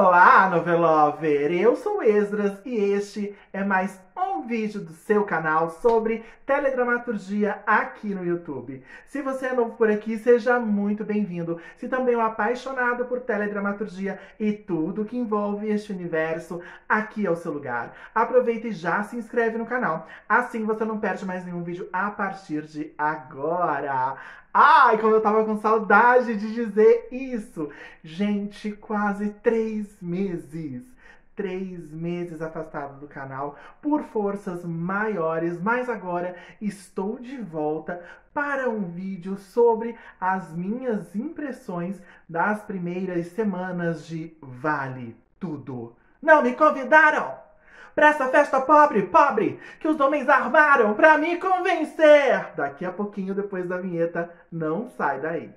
Olá, novelover! Eu sou Esdras e este é mais um vídeo do seu canal sobre teledramaturgia aqui no YouTube. Se você é novo por aqui, seja muito bem-vindo. Se também é um apaixonado por teledramaturgia e tudo que envolve este universo, aqui é o seu lugar. Aproveita e já se inscreve no canal. Assim você não perde mais nenhum vídeo a partir de agora. Ai, como eu tava com saudade de dizer isso! Gente, quase 3 meses. 3 meses afastado do canal por forças maiores, mas agora estou de volta para um vídeo sobre as minhas impressões das primeiras semanas de Vale Tudo. Não me convidaram para essa festa pobre, que os homens armaram para me convencer. Daqui a pouquinho, depois da vinheta, não sai daí.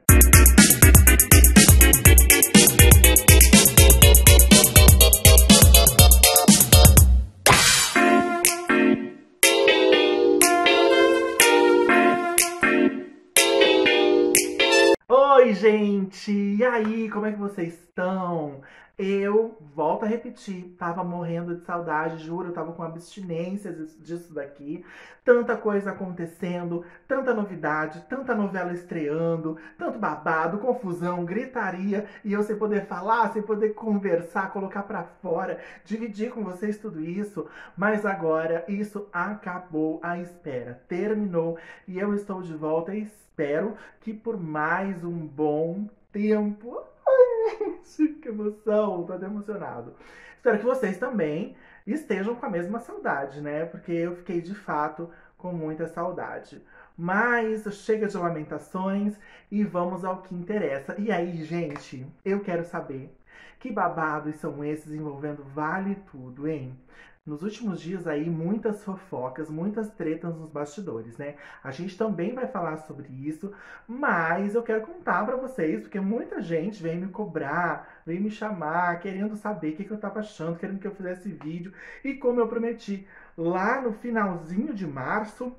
Oi, gente! E aí, como é que vocês estão? Eu, volto a repetir, tava morrendo de saudade, juro, eu tava com abstinência disso daqui. Tanta coisa acontecendo, tanta novidade, tanta novela estreando, tanto babado, confusão, gritaria, e eu sem poder falar, sem poder conversar, colocar pra fora, dividir com vocês tudo isso. Mas agora isso acabou, a espera terminou e eu estou de volta e espero que por mais um bom tempo. Ai, gente, que emoção, tô até emocionado. Espero que vocês também estejam com a mesma saudade, né? Porque eu fiquei de fato com muita saudade. Mas chega de lamentações e vamos ao que interessa. E aí, gente, eu quero saber que babados são esses envolvendo Vale Tudo, hein? Nos últimos dias aí, muitas fofocas, muitas tretas nos bastidores, né? A gente também vai falar sobre isso, mas eu quero contar pra vocês, porque muita gente vem me cobrar, vem me chamar, querendo saber o que eu tava achando, querendo que eu fizesse vídeo. E como eu prometi lá no finalzinho de março,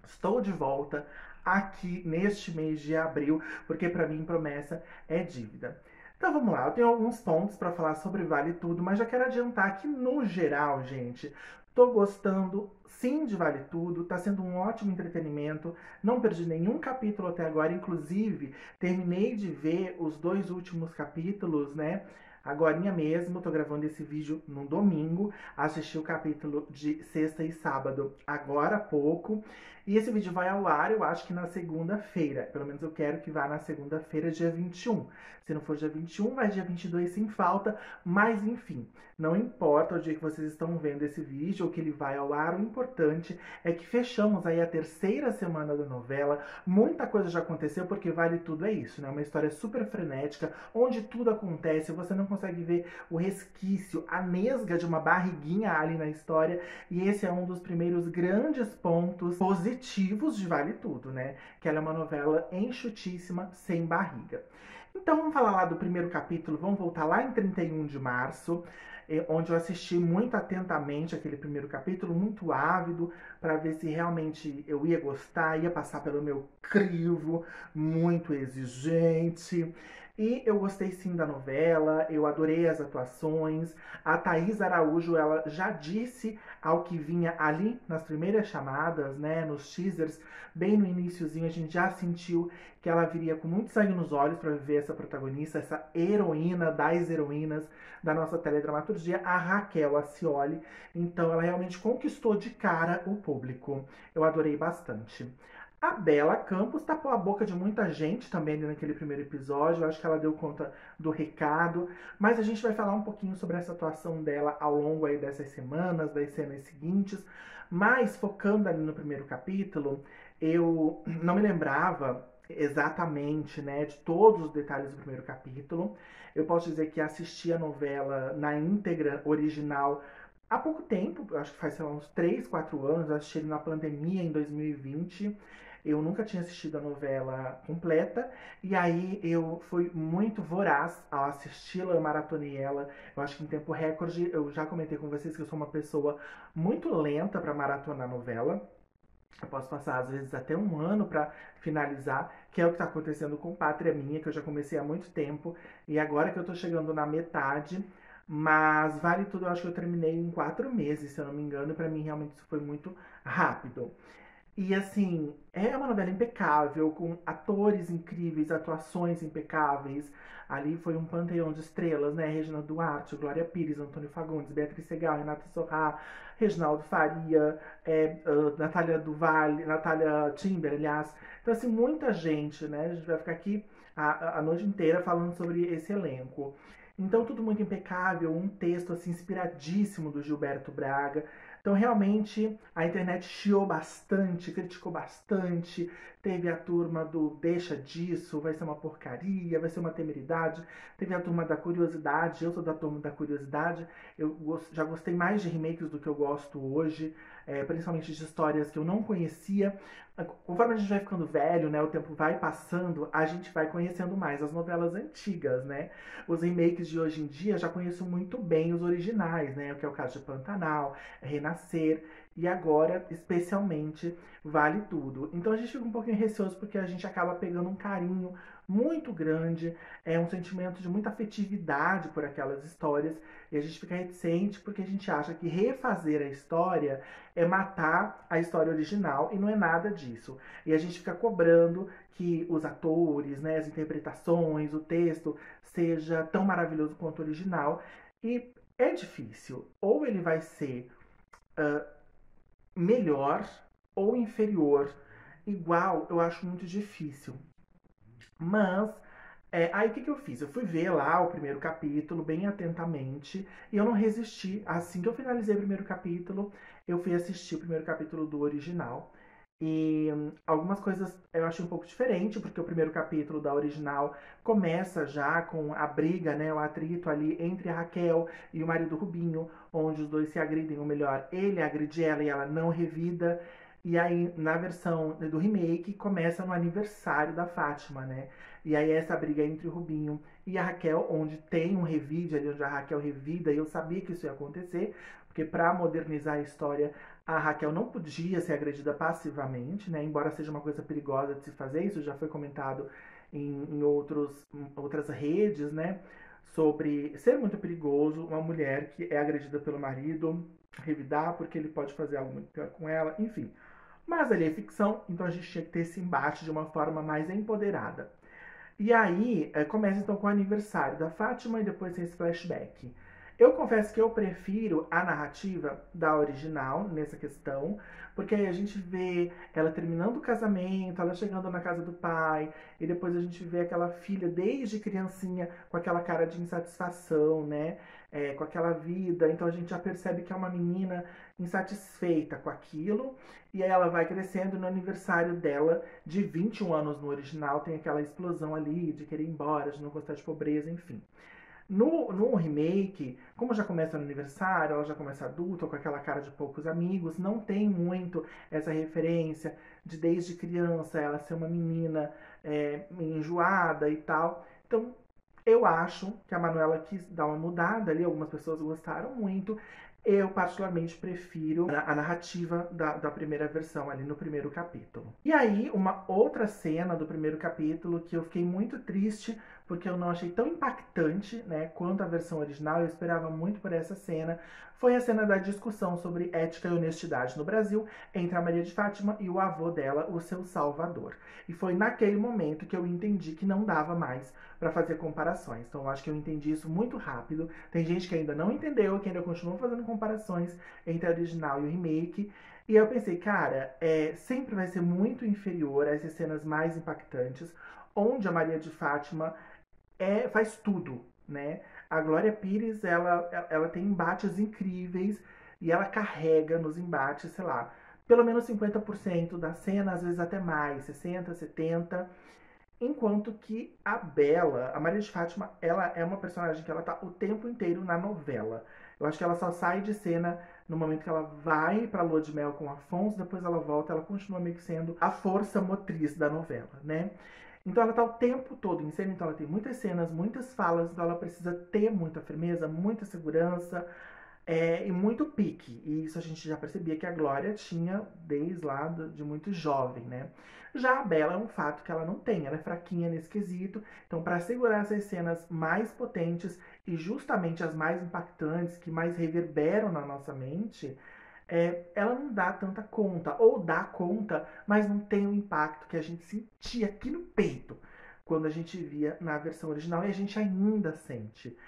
estou de volta aqui neste mês de abril, porque pra mim promessa é dívida. Então vamos lá, eu tenho alguns pontos para falar sobre Vale Tudo, mas já quero adiantar que no geral, gente, tô gostando sim de Vale Tudo, tá sendo um ótimo entretenimento, não perdi nenhum capítulo até agora, inclusive terminei de ver os 2 últimos capítulos, né? Agorinha mesmo, tô gravando esse vídeo no domingo, assisti o capítulo de sexta e sábado agora há pouco, e esse vídeo vai ao ar, eu acho que na segunda-feira, pelo menos eu quero que vá na segunda-feira, dia 21. Se não for dia 21, vai dia 22 sem falta, mas enfim, não importa o dia que vocês estão vendo esse vídeo ou que ele vai ao ar, o importante é que fechamos aí a 3ª semana da novela, muita coisa já aconteceu, porque Vale Tudo é isso, né? Uma história super frenética, onde tudo acontece, você não consegue ver o resquício, a nesga de uma barriguinha ali na história, e esse é um dos primeiros grandes pontos positivos de Vale Tudo, né? Que ela é uma novela enxutíssima, sem barriga. Então vamos falar lá do primeiro capítulo, vamos voltar lá em 31 de março, onde eu assisti muito atentamente aquele primeiro capítulo, muito ávido, para ver se realmente eu ia gostar, ia passar pelo meu crivo, muito exigente. E eu gostei sim da novela, eu adorei as atuações. A Thaís Araújo, ela já disse ao que vinha ali nas primeiras chamadas, né, nos teasers, bem no iniciozinho, a gente já sentiu que ela viria com muito sangue nos olhos para viver essa protagonista, essa heroína das heroínas da nossa teledramaturgia, a Raquel Acioli. Então ela realmente conquistou de cara o público. Eu adorei bastante. A Bela Campos tapou a boca de muita gente também naquele primeiro episódio. Eu acho que ela deu conta do recado. Mas a gente vai falar um pouquinho sobre essa atuação dela ao longo aí dessas semanas, das cenas seguintes. Mas focando ali no primeiro capítulo, eu não me lembrava exatamente, né, de todos os detalhes do primeiro capítulo. Eu posso dizer que assisti a novela na íntegra original há pouco tempo, eu acho que faz, sei lá, uns 3, 4 anos, eu assisti na pandemia em 2020. Eu nunca tinha assistido a novela completa, e aí eu fui muito voraz ao assisti-la, eu maratonei ela, eu acho que em tempo recorde. Eu já comentei com vocês que eu sou uma pessoa muito lenta para maratonar novela, Eu posso passar, às vezes, até um ano para finalizar, que é o que está acontecendo com Pátria Minha, que eu já comecei há muito tempo, e agora que eu tô chegando na metade, mas Vale Tudo eu acho que eu terminei em 4 meses, se eu não me engano, e pra mim realmente isso foi muito rápido. E assim, é uma novela impecável, com atores incríveis, atuações impecáveis. Ali foi um panteão de estrelas, né? Regina Duarte, Glória Pires, Antônio Fagundes, Beatriz Segal, Renata Sorrah, Reginaldo Faria, Natália Duval, Natália Timber, aliás. Então, assim, muita gente, né? A gente vai ficar aqui a noite inteira falando sobre esse elenco. Então, tudo muito impecável, um texto assim inspiradíssimo do Gilberto Braga. Então, realmente, a internet chiou bastante, criticou bastante. Teve a turma do deixa disso, vai ser uma porcaria, vai ser uma temeridade. Teve a turma da curiosidade, eu sou da turma da curiosidade. Já gostei mais de remakes do que eu gosto hoje, principalmente de histórias que eu não conhecia. Conforme a gente vai ficando velho, né, o tempo vai passando, a gente vai conhecendo mais as novelas antigas, né? Os remakes de hoje em dia já conheço muito bem os originais, né? O que é o caso de Pantanal, Renascer e agora, especialmente, Vale Tudo. Então a gente fica um pouquinho receoso porque a gente acaba pegando um carinho muito grande, um sentimento de muita afetividade por aquelas histórias e a gente fica reticente porque a gente acha que refazer a história é matar a história original e não é nada disso. E a gente fica cobrando que os atores, né, as interpretações, o texto seja tão maravilhoso quanto o original e é difícil. Ou ele vai ser melhor ou inferior. Igual, eu acho muito difícil. Mas, aí o que eu fiz? Eu fui ver lá o primeiro capítulo bem atentamente e eu não resisti. Assim que eu finalizei o primeiro capítulo, eu fui assistir o primeiro capítulo do original. E algumas coisas eu achei um pouco diferente, porque o primeiro capítulo da original começa já com a briga, né, o atrito ali entre a Raquel e o marido Rubinho, onde os dois se agridem, ou melhor, ele agride ela e ela não revida. E aí, na versão do remake, começa no aniversário da Fátima, né? E aí essa briga entre o Rubinho e a Raquel, onde tem um revide ali, onde a Raquel revida, e eu sabia que isso ia acontecer, porque para modernizar a história, a Raquel não podia ser agredida passivamente, né? Embora seja uma coisa perigosa de se fazer, isso já foi comentado em outras redes, né? Sobre ser muito perigoso uma mulher que é agredida pelo marido revidar, porque ele pode fazer algo muito pior com ela, enfim. Mas ali é ficção, então a gente tinha que ter esse embate de uma forma mais empoderada. E aí, começa então com o aniversário da Fátima e depois tem esse flashback. Eu confesso que eu prefiro a narrativa da original nessa questão, porque aí a gente vê ela terminando o casamento, ela chegando na casa do pai, e depois a gente vê aquela filha desde criancinha com aquela cara de insatisfação, né? Com aquela vida. Então a gente já percebe que é uma menina insatisfeita com aquilo, e aí ela vai crescendo no aniversário dela de 21 anos no original, tem aquela explosão ali de querer ir embora, de não gostar de pobreza, enfim. No remake, como já começa no aniversário, ela já começa adulta, com aquela cara de poucos amigos, não tem muito essa referência de desde criança ela ser uma menina enjoada e tal. Então, eu acho que a Manuela quis dar uma mudada ali, algumas pessoas gostaram muito. Eu, particularmente, prefiro a narrativa da primeira versão, ali no primeiro capítulo. E aí, uma outra cena do primeiro capítulo que eu fiquei muito triste, porque eu não achei tão impactante, né, quanto a versão original, eu esperava muito por essa cena, foi a cena da discussão sobre ética e honestidade no Brasil entre a Maria de Fátima e o avô dela, o seu Salvador. E foi naquele momento que eu entendi que não dava mais para fazer comparações. Então eu acho que eu entendi isso muito rápido. Tem gente que ainda não entendeu, que ainda continua fazendo comparações entre a original e o remake. E eu pensei, cara, sempre vai ser muito inferior a essas cenas mais impactantes, onde a Maria de Fátima faz tudo, né? A Glória Pires, ela tem embates incríveis e ela carrega nos embates, sei lá, pelo menos 50% da cena, às vezes até mais, 60, 70. Enquanto que a Bela, a Maria de Fátima, ela é uma personagem que ela tá o tempo inteiro na novela. Eu acho que ela só sai de cena no momento que ela vai pra lua de mel com o Afonso, depois ela volta, ela continua meio que sendo a força motriz da novela, né? Então ela tá o tempo todo em cena, então ela tem muitas cenas, muitas falas, então ela precisa ter muita firmeza, muita segurança, e muito pique. E isso a gente já percebia que a Glória tinha desde lá de muito jovem, né? Já a Bela é um fato que ela não tem, ela é fraquinha nesse quesito. Então, para segurar essas cenas mais potentes e justamente as mais impactantes, que mais reverberam na nossa mente, ela não dá tanta conta. Ou dá conta, mas não tem o impacto que a gente sentia aqui no peito quando a gente via na versão original, e a gente ainda sente.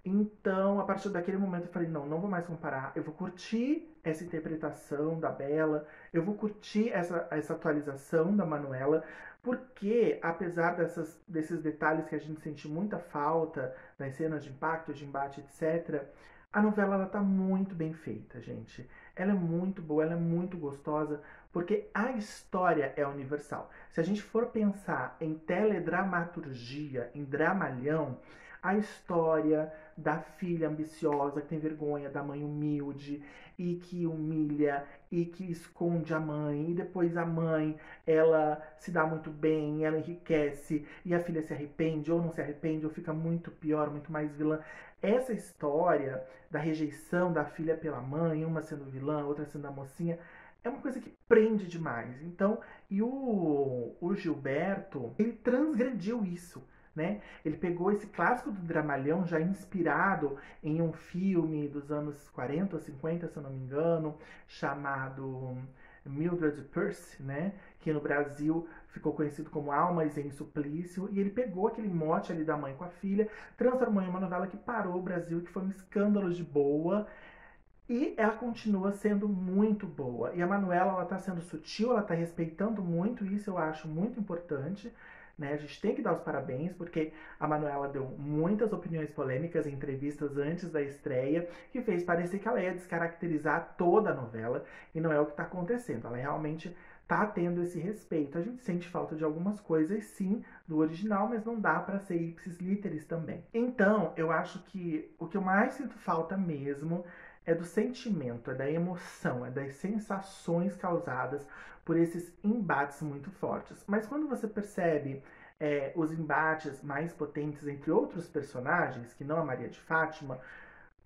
Então, a partir daquele momento, eu falei: não, não vou mais comparar. Eu vou curtir essa interpretação da Bela, eu vou curtir essa atualização da Manuela, porque, apesar desses detalhes que a gente sente muita falta nas cenas de impacto, de embate, etc., a novela ela tá muito bem feita, gente. Ela é muito boa, ela é muito gostosa, porque a história é universal. Se a gente for pensar em teledramaturgia, em dramalhão, a história da filha ambiciosa que tem vergonha da mãe humilde e que humilha e que esconde a mãe, e depois a mãe ela se dá muito bem, ela enriquece e a filha se arrepende ou não se arrepende ou fica muito pior, muito mais vilã. Essa história da rejeição da filha pela mãe, uma sendo vilã, outra sendo a mocinha, é uma coisa que prende demais. Então, e o Gilberto, ele transgrediu isso, né? Ele pegou esse clássico do dramalhão, já inspirado em um filme dos anos 40 ou 50, se eu não me engano, chamado Mildred Pierce, né? Que no Brasil ficou conhecido como Almas em Suplício, e ele pegou aquele mote ali da mãe com a filha, transformou em uma novela que parou o Brasil, que foi um escândalo de boa, e ela continua sendo muito boa. E a Manuela, ela tá sendo sutil, ela tá respeitando muito, isso eu acho muito importante. Né? A gente tem que dar os parabéns, porque a Manuela deu muitas opiniões polêmicas em entrevistas antes da estreia, que fez parecer que ela ia descaracterizar toda a novela, e não é o que está acontecendo. Ela realmente tá tendo esse respeito. A gente sente falta de algumas coisas, sim, do original, mas não dá para ser ipsis literis também. Então, eu acho que o que eu mais sinto falta mesmo é do sentimento, é da emoção, é das sensações causadas por esses embates muito fortes. Mas quando você percebe os embates mais potentes entre outros personagens, que não a Maria de Fátima,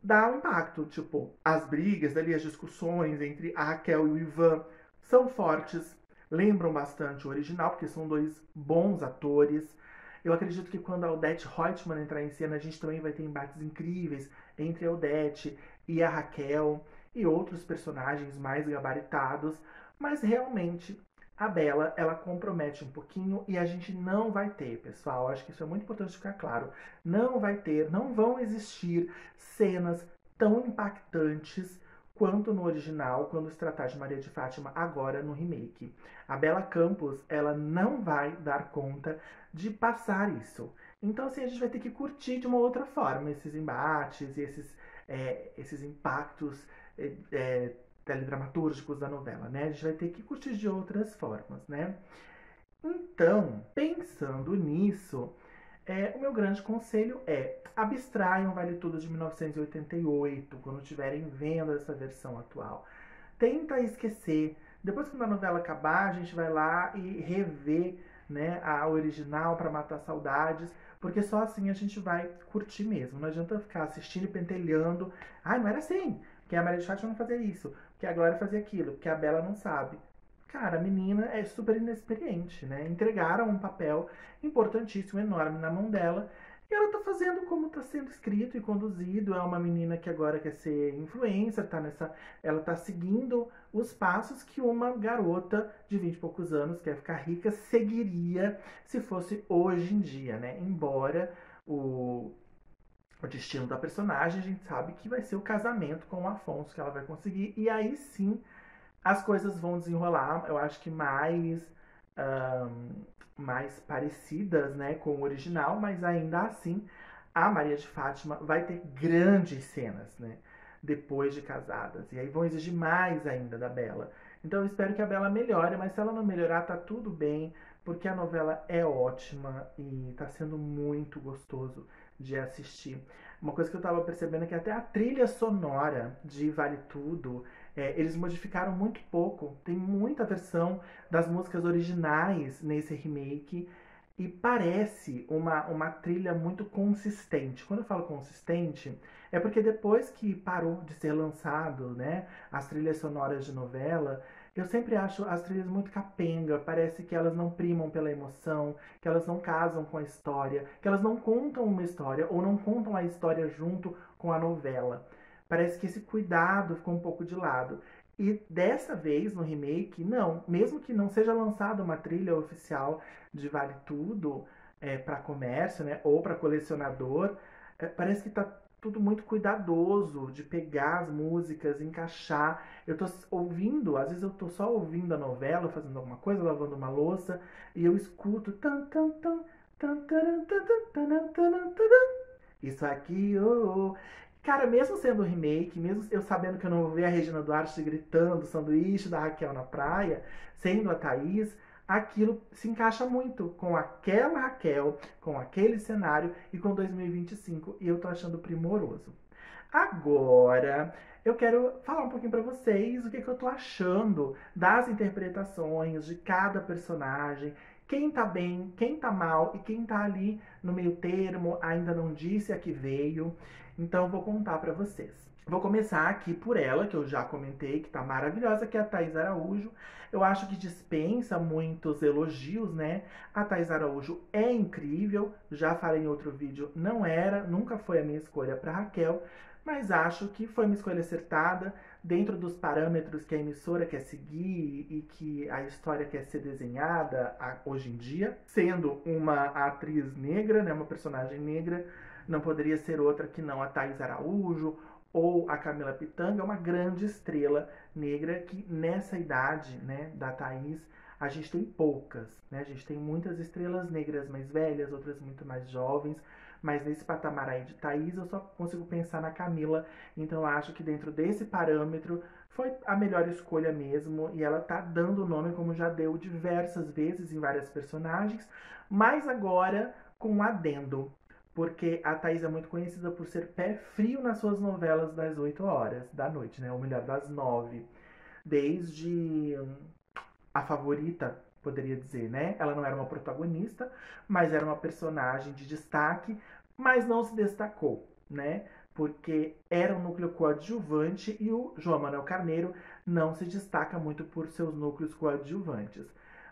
dá um impacto. Tipo, as brigas ali, as discussões entre a Raquel e o Ivan são fortes, lembram bastante o original, porque são dois bons atores. Eu acredito que quando a Odete Roitman entrar em cena, a gente também vai ter embates incríveis entre a Odete e a Raquel e outros personagens mais gabaritados, mas realmente a Bela, ela compromete um pouquinho e a gente não vai ter, pessoal. Acho que isso é muito importante ficar claro. Não vai ter, não vão existir cenas tão impactantes quanto no original, quando se tratar de Maria de Fátima, agora no remake. A Bela Campos, ela não vai dar conta de passar isso. Então, assim, a gente vai ter que curtir de uma outra forma esses embates e esses impactos teledramatúrgicos da novela, né? A gente vai ter que curtir de outras formas, né? Então, pensando nisso, o meu grande conselho é: abstraiam Vale Tudo de 1988 quando estiverem vendo essa versão atual. Tenta esquecer. Depois que a novela acabar, a gente vai lá e rever, né, a original para matar saudades, porque só assim a gente vai curtir mesmo. Não adianta ficar assistindo e pentelhando. Ai, não era assim. Porque a Maria de Fátima não fazia isso. Porque a Glória fazia aquilo. Porque a Bela não sabe. Cara, a menina é super inexperiente, né? Entregaram um papel importantíssimo, enorme na mão dela. E ela tá fazendo como tá sendo escrito e conduzido. É uma menina que agora quer ser influencer, ela tá seguindo os passos que uma garota de 20 e poucos anos, que quer ficar rica, seguiria se fosse hoje em dia, né? Embora o destino da personagem, a gente sabe que vai ser o casamento com o Afonso que ela vai conseguir. E aí sim as coisas vão desenrolar, eu acho que mais parecidas, né, com o original, mas ainda assim a Maria de Fátima vai ter grandes cenas, né, depois de casadas, e aí vão exigir mais ainda da Bela. Então eu espero que a Bela melhore, mas se ela não melhorar, tá tudo bem, porque a novela é ótima e tá sendo muito gostoso de assistir. Uma coisa que eu tava percebendo é que até a trilha sonora de Vale Tudo, eles modificaram muito pouco. Tem muita versão das músicas originais nesse remake. E parece uma trilha muito consistente. Quando eu falo consistente, é porque depois que parou de ser lançado, né, as trilhas sonoras de novela, eu sempre acho as trilhas muito capenga. Parece que elas não primam pela emoção, que elas não casam com a história, que elas não contam uma história ou não contam a história junto com a novela. Parece que esse cuidado ficou um pouco de lado. E dessa vez, no remake, não. Mesmo que não seja lançada uma trilha oficial de Vale Tudo para comércio, né, ou para colecionador, parece que tá tudo muito cuidadoso de pegar as músicas, encaixar. Eu tô ouvindo, às vezes eu tô só ouvindo a novela, fazendo alguma coisa, lavando uma louça, e eu escuto tan tan tan tan tan tan tan tan tan tan. Isso aqui, oh, oh. Cara, mesmo sendo um remake, mesmo eu sabendo que eu não vou ver a Regina Duarte gritando sanduíche da Raquel na praia, sendo a Thaís, aquilo se encaixa muito com aquela Raquel, com aquele cenário e com 2025. E eu tô achando primoroso. Agora, eu quero falar um pouquinho pra vocês o que, que eu tô achando das interpretações de cada personagem, quem tá bem, quem tá mal e quem tá ali no meio termo, ainda não disse a que veio. Então eu vou contar pra vocês. Vou começar aqui por ela, que eu já comentei, que tá maravilhosa, que é a Thaís Araújo. Eu acho que dispensa muitos elogios, né? A Thaís Araújo é incrível, já falei em outro vídeo, não era, nunca foi a minha escolha para Raquel, mas acho que foi uma escolha acertada dentro dos parâmetros que a emissora quer seguir e que a história quer ser desenhada hoje em dia. Sendo uma atriz negra, né, uma personagem negra, não poderia ser outra que não a Thaís Araújo ou a Camila Pitanga, uma grande estrela negra que nessa idade, né, da Thaís, a gente tem poucas, né? A gente tem muitas estrelas negras mais velhas, outras muito mais jovens, mas nesse patamar aí de Thaís eu só consigo pensar na Camila, então eu acho que dentro desse parâmetro foi a melhor escolha mesmo, e ela tá dando o nome como já deu diversas vezes em várias personagens, mas agora com um adendo, porque a Thaís é muito conhecida por ser pé frio nas suas novelas das 8 horas da noite, né? Ou melhor, das 9. Desde A Favorita, poderia dizer, né? Ela não era uma protagonista, mas era uma personagem de destaque, mas não se destacou, né? Porque era um núcleo coadjuvante e o João Manuel Carneiro não se destaca muito por seus núcleos coadjuvantes.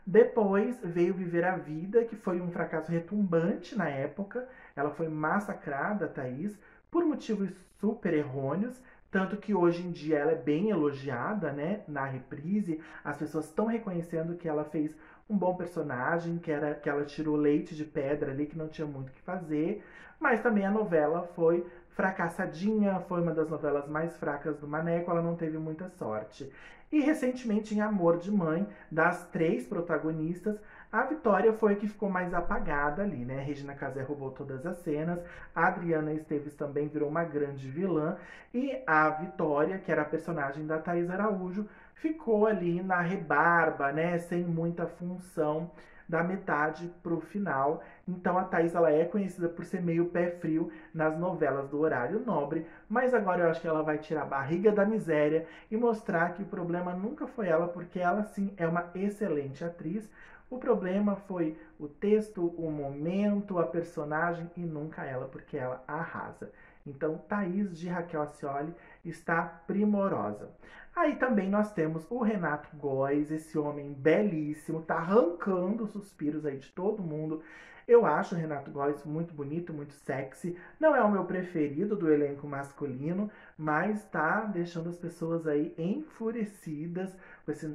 Depois veio Viver a Vida, que foi um fracasso retumbante na época. Ela foi massacrada, a Thaís, por motivos super errôneos. Tanto que hoje em dia ela é bem elogiada, né? Na reprise, as pessoas estão reconhecendo que ela fez um bom personagem, que ela tirou leite de pedra ali, que não tinha muito o que fazer. Mas também a novela foi fracassadinha, foi uma das novelas mais fracas do Maneco, ela não teve muita sorte. E recentemente em Amor de Mãe, das 3 protagonistas, a Vitória foi a que ficou mais apagada ali, né? Regina Casé roubou todas as cenas, a Adriana Esteves também virou uma grande vilã, e a Vitória, que era a personagem da Thaís Araújo, ficou ali na rebarba, né? Sem muita função da metade pro final. Então a Thaís ela é conhecida por ser meio pé frio nas novelas do horário nobre, mas agora eu acho que ela vai tirar a barriga da miséria e mostrar que o problema nunca foi ela, porque ela sim é uma excelente atriz. O problema foi o texto, o momento, a personagem e nunca ela, porque ela arrasa. Então, Thaís de Raquel Acioli está primorosa. Aí também nós temos o Renato Góes, esse homem belíssimo, tá arrancando suspiros aí de todo mundo. Eu acho o Renato Góes muito bonito, muito sexy. Não é o meu preferido do elenco masculino, mas tá deixando as pessoas aí enfurecidas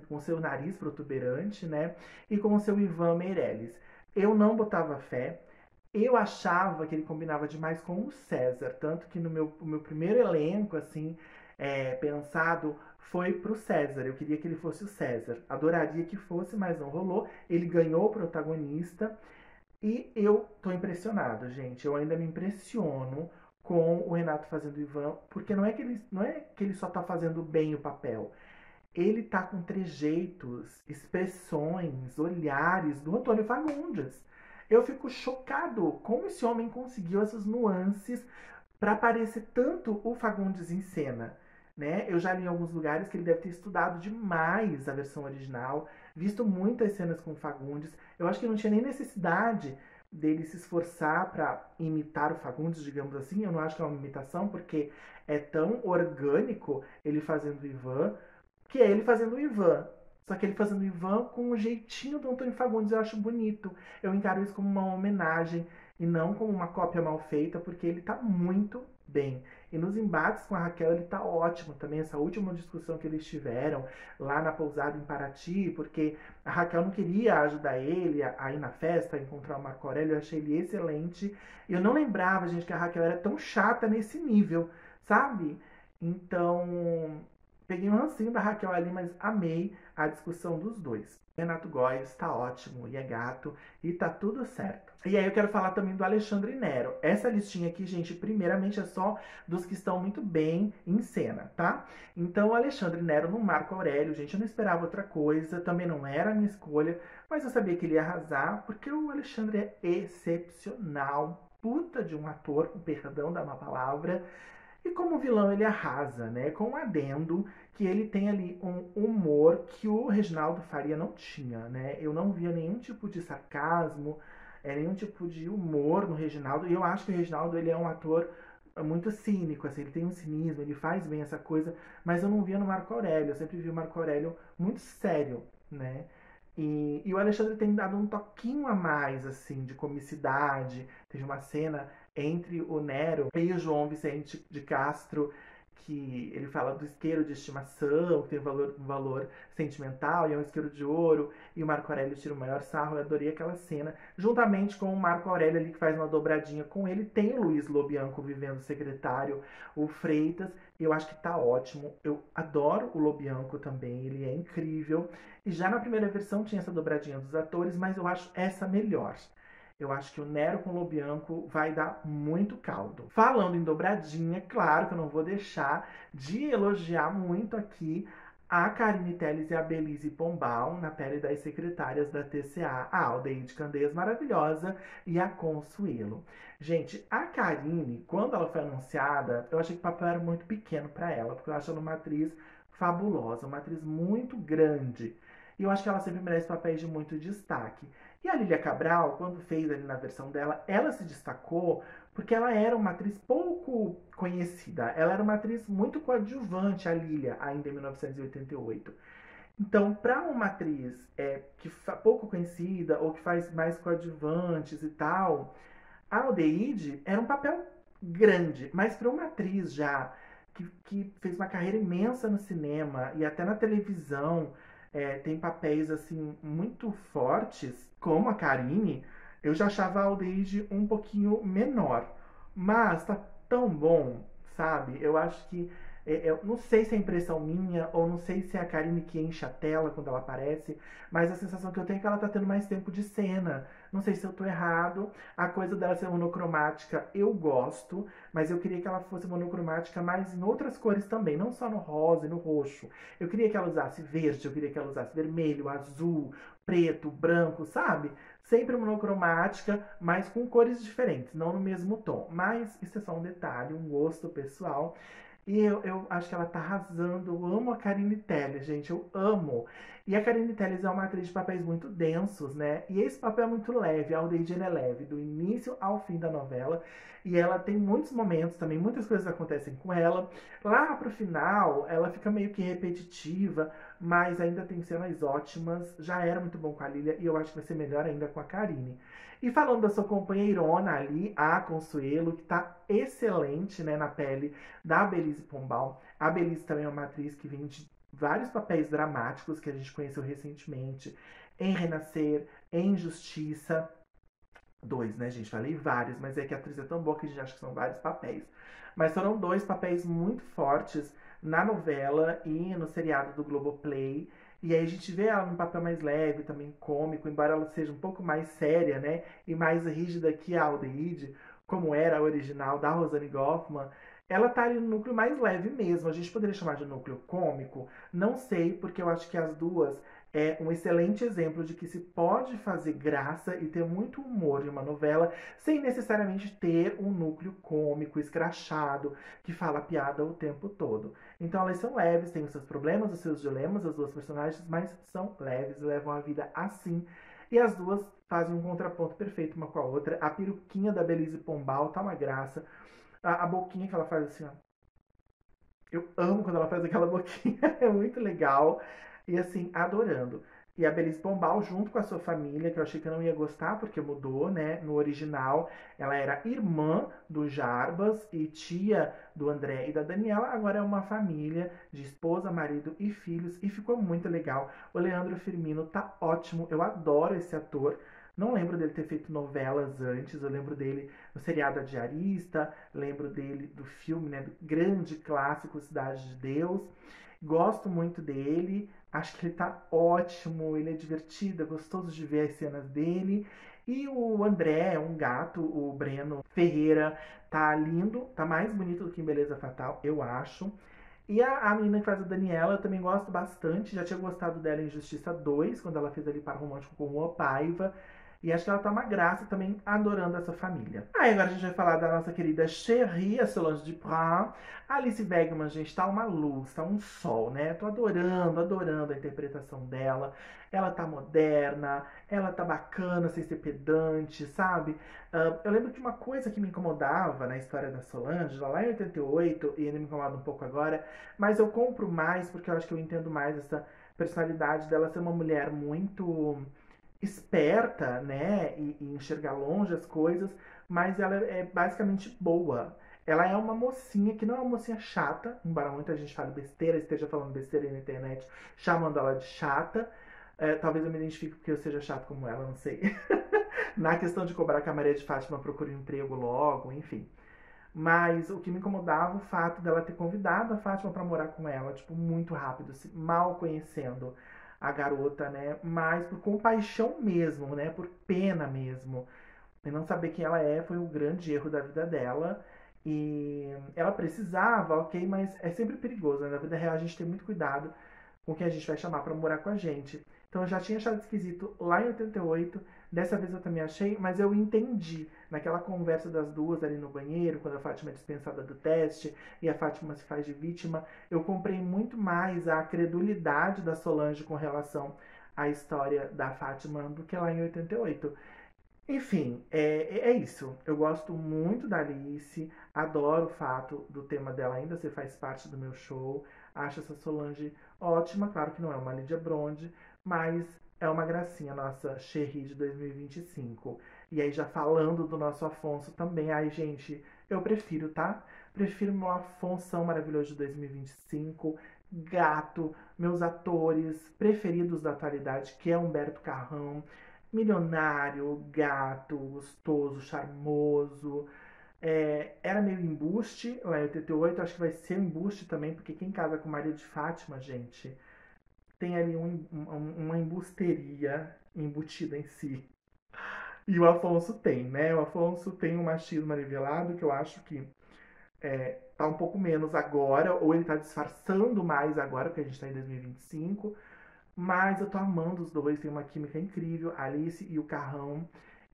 com seu nariz protuberante, né? E com o seu Ivan Meirelles. Eu não botava fé. Eu achava que ele combinava demais com o César, tanto que no meu primeiro elenco, assim, pensado, foi pro César. Eu queria que ele fosse o César. Adoraria que fosse, mas não rolou. Ele ganhou o protagonista e eu tô impressionado, gente. Eu ainda me impressiono com o Renato fazendo o Ivan, porque não é que ele só tá fazendo bem o papel. Ele tá com trejeitos, expressões, olhares do Antônio Fagundes. Eu fico chocado como esse homem conseguiu essas nuances para parecer tanto o Fagundes em cena. né? Eu já li em alguns lugares que ele deve ter estudado demais a versão original, visto muitas cenas com o Fagundes. Eu acho que não tinha nem necessidade dele se esforçar para imitar o Fagundes, digamos assim. Eu não acho que é uma imitação, porque é tão orgânico ele fazendo o Ivan, que é ele fazendo o Ivan. Só que ele fazendo o Ivan com o jeitinho do Antônio Fagundes, eu acho bonito. Eu encaro isso como uma homenagem e não como uma cópia mal feita, porque ele tá muito bem. E nos embates com a Raquel ele tá ótimo também. Essa última discussão que eles tiveram lá na pousada em Paraty, porque a Raquel não queria ajudar ele a ir na festa, a encontrar o Marco Aurélio. Eu achei ele excelente. E eu não lembrava, gente, que a Raquel era tão chata nesse nível, sabe? Então, peguei um rancinho da Raquel ali, mas amei a discussão dos dois. Renato Góes tá ótimo e é gato e tá tudo certo. E aí eu quero falar também do Alexandre Nero. Essa listinha aqui, gente, primeiramente é só dos que estão muito bem em cena, tá? Então o Alexandre Nero no Marco Aurélio, gente, eu não esperava outra coisa, também não era a minha escolha, mas eu sabia que ele ia arrasar, porque o Alexandre é excepcional, puta de um ator, com perdão da má palavra. E como vilão ele arrasa, né? Com um adendo que ele tem ali um humor que o Reginaldo Faria não tinha, né? Eu não via nenhum tipo de sarcasmo, nenhum tipo de humor no Reginaldo. E eu acho que o Reginaldo ele é um ator muito cínico, assim, ele tem um cinismo, ele faz bem essa coisa, mas eu não via no Marco Aurélio. Eu sempre vi o Marco Aurélio muito sério, né? E o Alexandre tem dado um toquinho a mais, assim, de comicidade. Teve uma cena entre o Nero e o João Vicente de Castro, que ele fala do isqueiro de estimação, que tem um valor sentimental, e é um isqueiro de ouro, e o Marco Aurélio tira o maior sarro. Eu adorei aquela cena. Juntamente com o Marco Aurélio ali, que faz uma dobradinha com ele, tem o Luiz Lobianco vivendo secretário, o Freitas, e eu acho que tá ótimo. Eu adoro o Lobianco também, ele é incrível. E já na primeira versão tinha essa dobradinha dos atores, mas eu acho essa melhor. Eu acho que o Nero com o Lobianco vai dar muito caldo. Falando em dobradinha, claro que eu não vou deixar de elogiar muito aqui a Karine Telles e a Belize Pombal na pele das secretárias da TCA, a Aldeide Candeias maravilhosa e a Consuelo. Gente, a Karine, quando ela foi anunciada, eu achei que o papel era muito pequeno para ela, porque eu acho ela uma atriz fabulosa, uma atriz muito grande. E eu acho que ela sempre merece papéis de muito destaque. E a Lília Cabral, quando fez ali na versão dela, ela se destacou porque ela era uma atriz pouco conhecida. Ela era uma atriz muito coadjuvante, a Lília, ainda em 1988. Então, para uma atriz pouco conhecida ou que faz mais coadjuvantes e tal, a Aldeide era um papel grande, mas para uma atriz já que fez uma carreira imensa no cinema e até na televisão, tem papéis assim muito fortes, como a Karine, eu já achava a Aldeide um pouquinho menor. Mas tá tão bom, sabe? Eu acho que. Eu não sei se é impressão minha, ou não sei se é a Karine que enche a tela quando ela aparece, mas a sensação que eu tenho é que ela tá tendo mais tempo de cena. Não sei se eu tô errado. A coisa dela ser monocromática eu gosto, mas eu queria que ela fosse monocromática mais em outras cores também, não só no rosa e no roxo. Eu queria que ela usasse verde, eu queria que ela usasse vermelho, azul, preto, branco, sabe? Sempre monocromática, mas com cores diferentes, não no mesmo tom. Mas isso é só um detalhe, um gosto pessoal. E eu acho que ela tá arrasando. Eu amo a Karine Telles, gente. Eu amo. E a Karine Telles é uma atriz de papéis muito densos, né? E esse papel é muito leve. A Aldeide é leve, do início ao fim da novela. E ela tem muitos momentos também, muitas coisas acontecem com ela. Lá pro final, ela fica meio que repetitiva, mas ainda tem cenas ótimas. Já era muito bom com a Lilia e eu acho que vai ser melhor ainda com a Karine. E falando da sua companheirona ali, a Consuelo, que tá excelente, né, na pele da Belize Pombal. A Belize também é uma atriz que vem de vários papéis dramáticos que a gente conheceu recentemente. Em Renascer, em Justiça. Dois, né, gente? Falei vários, mas é que a atriz é tão boa que a gente acha que são vários papéis. Mas foram dois papéis muito fortes na novela e no seriado do Globoplay. E aí a gente vê ela num papel mais leve, também cômico, embora ela seja um pouco mais séria, né? E mais rígida que a Aldeide, como era a original da Rosane Goffman. Ela tá ali no núcleo mais leve mesmo. A gente poderia chamar de núcleo cômico? Não sei, porque eu acho que as duas é um excelente exemplo de que se pode fazer graça e ter muito humor em uma novela sem necessariamente ter um núcleo cômico, escrachado, que fala piada o tempo todo. Então elas são leves, têm os seus problemas, os seus dilemas, as duas personagens, mas são leves, levam a vida assim. E as duas fazem um contraponto perfeito uma com a outra. A peruquinha da Belize Pombal tá uma graça. A boquinha que ela faz assim, ó. Eu amo quando ela faz aquela boquinha, é muito legal. E assim, adorando. E a Belize Pombal, junto com a sua família, que eu achei que eu não ia gostar, porque mudou, né? No original, ela era irmã do Jarbas e tia do André e da Daniela. Agora é uma família de esposa, marido e filhos. E ficou muito legal. O Leandro Firmino tá ótimo. Eu adoro esse ator. Não lembro dele ter feito novelas antes. Eu lembro dele no seriado A Diarista. Lembro dele do filme, né? Do grande clássico Cidade de Deus. Gosto muito dele. Acho que ele tá ótimo, ele é divertido, é gostoso de ver as cenas dele. E o André, um gato, o Breno Ferreira, tá lindo, tá mais bonito do que em Beleza Fatal, eu acho. E a menina que faz a Daniela, eu também gosto bastante. Já tinha gostado dela em Justiça 2, quando ela fez ali par romântico com o Paiva. E acho que ela tá uma graça também, adorando essa família. Aí agora a gente vai falar da nossa querida Cherie, a Solange Duprat. A Alice Wegman, gente, tá uma luz, tá um sol, né? Tô adorando, adorando a interpretação dela. Ela tá moderna, ela tá bacana, sem ser pedante, sabe? Eu lembro que uma coisa que me incomodava na história da Solange, lá em 88, e ainda me incomoda um pouco agora, mas eu compro mais porque eu acho que eu entendo mais essa personalidade dela ser uma mulher muito esperta, né, e enxergar longe as coisas, mas ela é basicamente boa. Ela é uma mocinha que não é uma mocinha chata, embora muita gente fale besteira, esteja falando besteira aí na internet, chamando ela de chata. Talvez eu me identifique porque eu seja chato como ela, não sei. Na questão de cobrar que a Maria de Fátima procure um emprego logo, enfim. Mas o que me incomodava o fato dela ter convidado a Fátima para morar com ela, tipo, muito rápido, mal conhecendo a garota, né? Mas por compaixão mesmo, né? Por pena mesmo. E não saber quem ela é foi um grande erro da vida dela. E ela precisava, ok, mas é sempre perigoso, né? Na vida real a gente tem muito cuidado com quem a gente vai chamar para morar com a gente. Então eu já tinha achado esquisito lá em 88, dessa vez eu também achei, mas eu entendi naquela conversa das duas ali no banheiro, quando a Fátima é dispensada do teste e a Fátima se faz de vítima, eu comprei muito mais a credulidade da Solange com relação à história da Fátima do que lá em 88. Enfim, é isso. Eu gosto muito da Alice, adoro o fato do tema dela ainda ser faz parte do meu show. Acho essa Solange ótima, claro que não é uma Lídia Bronde, mas é uma gracinha nossa Cherie de 2025. E aí já falando do nosso Afonso também, ai gente, eu prefiro, tá? Prefiro meu Afonso maravilhoso de 2025, gato, meus atores preferidos da atualidade, que é Humberto Carrão, milionário, gato, gostoso, charmoso. Era meio embuste lá em 88, acho que vai ser um embuste também, porque quem casa com Maria de Fátima, gente, tem ali uma embusteria embutida em si. E o Afonso tem, né? O Afonso tem um machismo revelado que eu acho que tá um pouco menos agora, ou ele tá disfarçando mais agora, porque a gente tá em 2025. Mas eu tô amando os dois, tem uma química incrível, a Alice e o Carrão.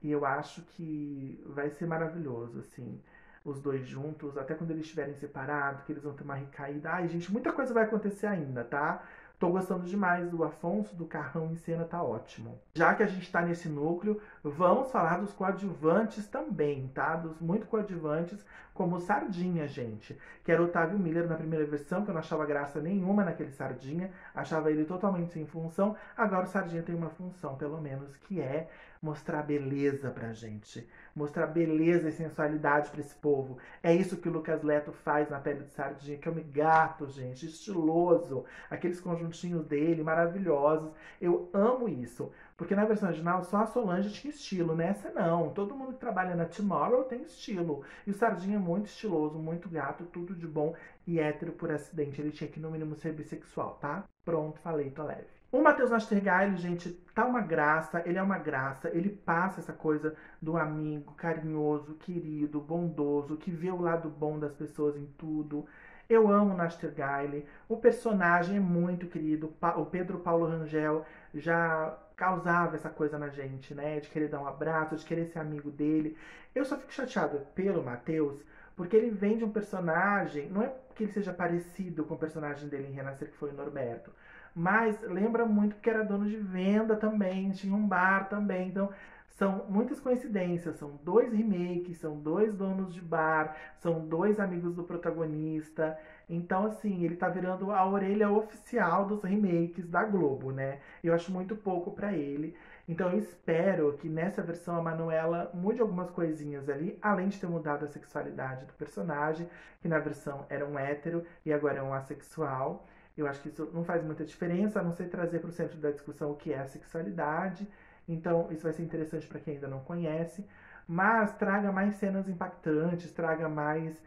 E eu acho que vai ser maravilhoso, assim, os dois juntos, até quando eles estiverem separados, que eles vão ter uma recaída. Ai, gente, muita coisa vai acontecer ainda, tá? Tô gostando demais do Afonso, do Carrão em cena, tá ótimo. Já que a gente tá nesse núcleo, vamos falar dos coadjuvantes também, tá? Dos muito coadjuvantes, como o Sardinha, gente. Que era o Otávio Miller na primeira versão, que eu não achava graça nenhuma naquele Sardinha. Achava ele totalmente sem função. Agora o Sardinha tem uma função, pelo menos, que é mostrar beleza pra gente. Mostrar beleza e sensualidade pra esse povo. É isso que o Lucas Leto faz na pele de Sardinha, que é um gato, gente, estiloso. Aqueles conjuntinhos dele, maravilhosos. Eu amo isso. Porque na versão original só a Solange tinha estilo, nessa não. Todo mundo que trabalha na Tomorrow tem estilo. E o Sardinha é muito estiloso, muito gato, tudo de bom e hétero por acidente. Ele tinha que no mínimo ser bissexual, tá? Pronto, falei, tô leve. O Matheus Nastergaile, gente, tá uma graça, ele é uma graça, ele passa essa coisa do amigo carinhoso, querido, bondoso, que vê o lado bom das pessoas em tudo. Eu amo o Nastergaile, o personagem é muito querido, o Pedro Paulo Rangel já causava essa coisa na gente, né, de querer dar um abraço, de querer ser amigo dele. Eu só fico chateada pelo Matheus, porque ele vem de um personagem, não é que ele seja parecido com o personagem dele em Renascer, que foi o Norberto, mas lembra muito que era dono de venda também, tinha um bar também. Então, são muitas coincidências. São dois remakes, são dois donos de bar, são dois amigos do protagonista. Então, assim, ele tá virando a orelha oficial dos remakes da Globo, né? Eu acho muito pouco pra ele. Então, eu espero que nessa versão a Manuela mude algumas coisinhas ali, além de ter mudado a sexualidade do personagem, que na versão era um hétero e agora é um assexual. Eu acho que isso não faz muita diferença, a não ser trazer para o centro da discussão o que é a sexualidade. Então, isso vai ser interessante para quem ainda não conhece. Mas traga mais cenas impactantes, traga mais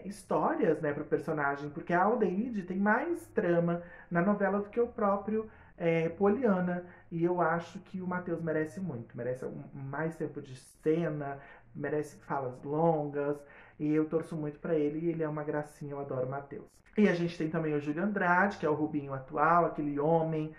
histórias, né, para o personagem, porque a Aldeide tem mais trama na novela do que o próprio Poliana. E eu acho que o Matheus merece muito, merece mais tempo de cena, merece falas longas, e eu torço muito para ele, e ele é uma gracinha, eu adoro o Matheus. E a gente tem também o Júlio Andrade, que é o Rubinho atual, aquele homem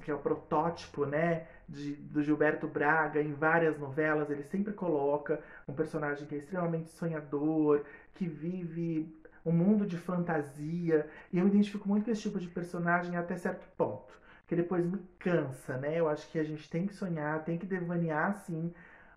que é o protótipo, né, do Gilberto Braga em várias novelas. Ele sempre coloca um personagem que é extremamente sonhador, que vive um mundo de fantasia. E eu me identifico muito com esse tipo de personagem até certo ponto, que depois me cansa, né? Eu acho que a gente tem que sonhar, tem que devanear, sim,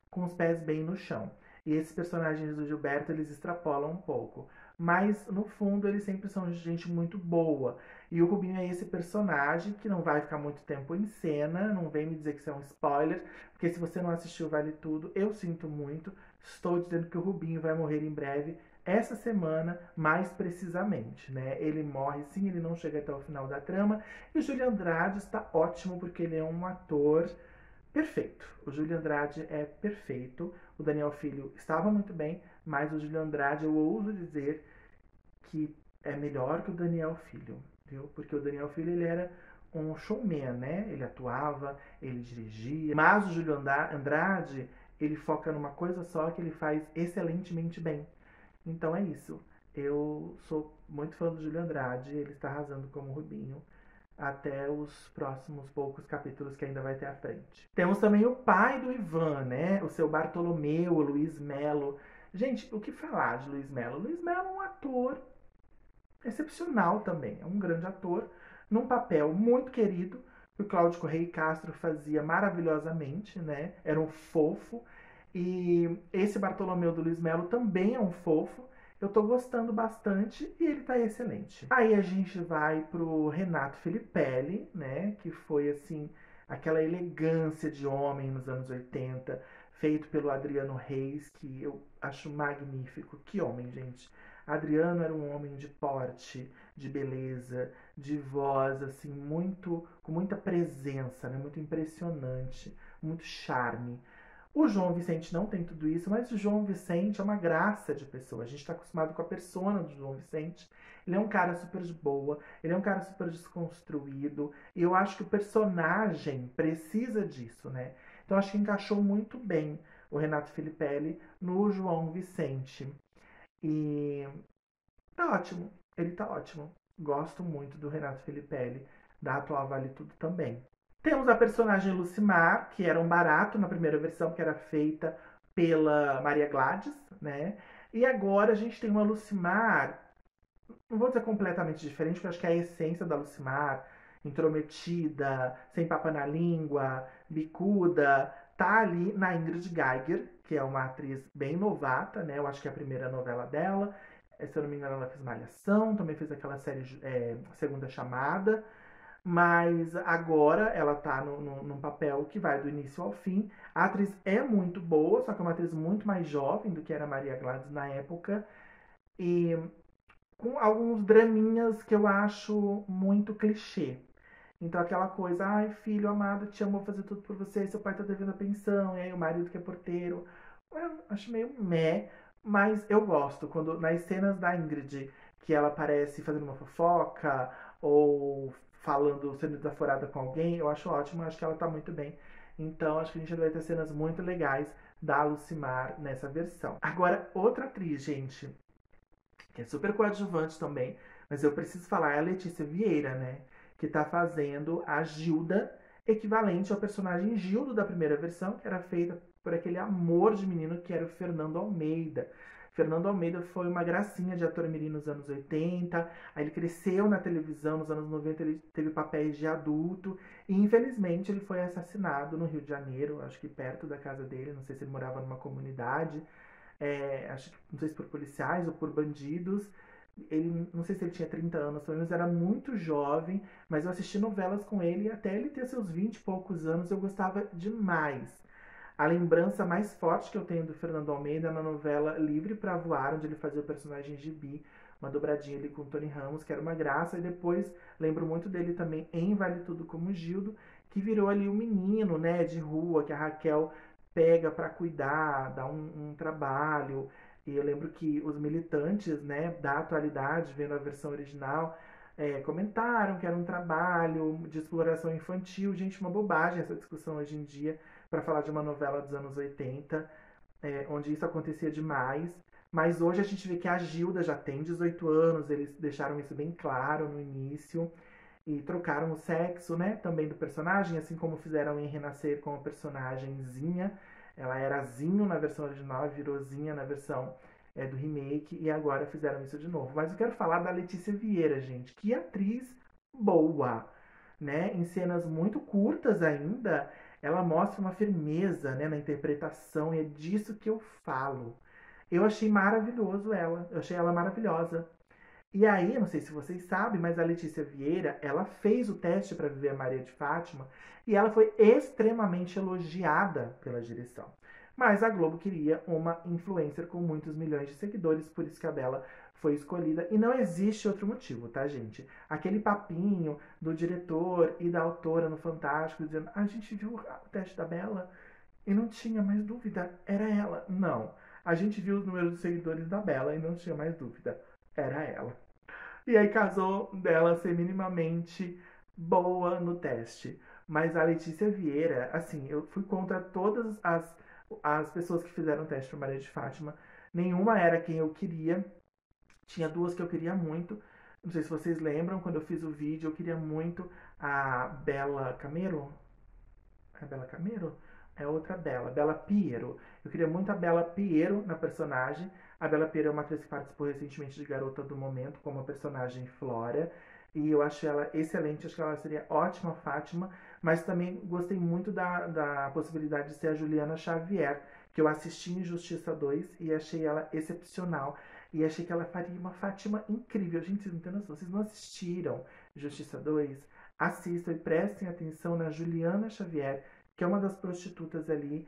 com os pés bem no chão. E esses personagens do Gilberto, eles extrapolam um pouco. Mas, no fundo, eles sempre são gente muito boa. E o Rubinho é esse personagem que não vai ficar muito tempo em cena. Não vem me dizer que isso é um spoiler, porque se você não assistiu Vale Tudo, eu sinto muito. Estou dizendo que o Rubinho vai morrer em breve, essa semana, mais precisamente, né? Ele morre, sim, ele não chega até o final da trama. E o Júlio Andrade está ótimo, porque ele é um ator perfeito. O Júlio Andrade é perfeito. O Daniel Filho estava muito bem, mas o Júlio Andrade, eu ouso dizer que é melhor que o Daniel Filho, viu? Porque o Daniel Filho, ele era um showman, né? Ele atuava, ele dirigia. Mas o Júlio Andrade, ele foca numa coisa só que ele faz excelentemente bem. Então é isso. Eu sou muito fã do Júlio Andrade, ele está arrasando como Rubinho até os próximos poucos capítulos que ainda vai ter à frente. Temos também o pai do Ivan, né? O seu Bartolomeu, o Luiz Melo. Gente, o que falar de Luiz Melo? Luiz Melo é um ator excepcional também. É um grande ator, num papel muito querido, que o Cláudio Correia Castro fazia maravilhosamente, né? Era um fofo. E esse Bartolomeu do Luiz Melo também é um fofo. Eu tô gostando bastante e ele tá excelente. Aí a gente vai pro Renato Filipelli, né? Que foi assim, aquela elegância de homem nos anos 80, feito pelo Adriano Reis, que eu acho magnífico. Que homem, gente. Adriano era um homem de porte, de beleza, de voz, assim, muito, com muita presença, né? Muito impressionante, muito charme. O João Vicente não tem tudo isso, mas o João Vicente é uma graça de pessoa. A gente está acostumado com a persona do João Vicente. Ele é um cara super de boa, ele é um cara super desconstruído. E eu acho que o personagem precisa disso, né? Então acho que encaixou muito bem o Renato Filipelli no João Vicente. E tá ótimo, ele tá ótimo. Gosto muito do Renato Filipelli, da atual Vale Tudo também. Temos a personagem Lucimar, que era um barato na primeira versão, que era feita pela Maria Gladys, né? E agora a gente tem uma Lucimar, não vou dizer completamente diferente, porque eu acho que é a essência da Lucimar, intrometida, sem papa na língua, bicuda, tá ali na Ingrid Geiger, que é uma atriz bem novata, né? Eu acho que é a primeira novela dela. Se eu não me engano, ela fez Malhação, também fez aquela série Segunda Chamada. Mas agora ela tá num papel que vai do início ao fim. A atriz é muito boa, só que é uma atriz muito mais jovem do que era a Maria Gladys na época. E com alguns draminhas que eu acho muito clichê. Então aquela coisa, ai filho amado, te amo, vou fazer tudo por você, seu pai tá devendo a pensão, e aí o marido que é porteiro. Eu acho meio meh, mas eu gosto quando nas cenas da Ingrid que ela aparece fazendo uma fofoca ou falando, sendo desaforada com alguém, eu acho ótimo, acho que ela tá muito bem. Então, acho que a gente vai ter cenas muito legais da Lucimar nessa versão. Agora, outra atriz, gente, que é super coadjuvante também, mas eu preciso falar, é a Letícia Vieira, né? Que tá fazendo a Gilda, equivalente ao personagem Gildo da primeira versão, que era feita por aquele amor de menino que era o Fernando Almeida. Fernando Almeida foi uma gracinha de ator mirim nos anos 80, aí ele cresceu na televisão, nos anos 90 ele teve papéis de adulto, e infelizmente ele foi assassinado no Rio de Janeiro, acho que perto da casa dele, não sei se ele morava numa comunidade, acho que não sei se por policiais ou por bandidos. Ele, não sei se ele tinha 30 anos, pelo menos era muito jovem, mas eu assisti novelas com ele e até ele ter seus 20 e poucos anos eu gostava demais. A lembrança mais forte que eu tenho do Fernando Almeida é na novela Livre para Voar, onde ele fazia o personagem Gibi, uma dobradinha ali com o Tony Ramos, que era uma graça, e depois lembro muito dele também em Vale Tudo como Gildo, que virou ali o menino, né, de rua, que a Raquel pega para cuidar, dá um trabalho. E eu lembro que os militantes, né, da atualidade, vendo a versão original, comentaram que era um trabalho de exploração infantil. Gente, uma bobagem essa discussão hoje em dia para falar de uma novela dos anos 80, onde isso acontecia demais. Mas hoje a gente vê que a Gilda já tem 18 anos, eles deixaram isso bem claro no início e trocaram o sexo, né, também do personagem, assim como fizeram em Renascer com a personagem Zinha. Ela era Zinho na versão original e virou Zinha na versão do remake, e agora fizeram isso de novo. Mas eu quero falar da Letícia Vieira, gente. Que atriz boa, né? Em cenas muito curtas ainda, ela mostra uma firmeza, né, na interpretação, e é disso que eu falo. Eu achei maravilhoso ela, eu achei ela maravilhosa. E aí, não sei se vocês sabem, mas a Letícia Vieira, ela fez o teste para viver a Maria de Fátima e ela foi extremamente elogiada pela direção. Mas a Globo queria uma influencer com muitos milhões de seguidores, por isso que a Bela foi escolhida. E não existe outro motivo, tá, gente? Aquele papinho do diretor e da autora no Fantástico dizendo: a gente viu o teste da Bela e não tinha mais dúvida, era ela. Não. A gente viu os números de seguidores da Bela e não tinha mais dúvida, era ela. E aí casou dela ser minimamente boa no teste. Mas a Letícia Vieira, assim, eu fui contra todas as pessoas que fizeram o teste para Maria de Fátima. Nenhuma era quem eu queria. Tinha duas que eu queria muito. Não sei se vocês lembram, quando eu fiz o vídeo, eu queria muito a Bela Camero. É a Bela Camero? É outra Bela, Bela Piero. Eu queria muito a Bela Piero na personagem. A Bela Piero é uma atriz que participou recentemente de Garota do Momento como a personagem Flora. E eu acho ela excelente, acho que ela seria ótima Fátima. Mas também gostei muito da possibilidade de ser a Juliana Xavier, que eu assisti em Justiça 2 e achei ela excepcional. E achei que ela faria uma Fátima incrível. Gente, vocês não têm noção, vocês não assistiram Justiça 2? Assistam e prestem atenção na Juliana Xavier, que é uma das prostitutas ali,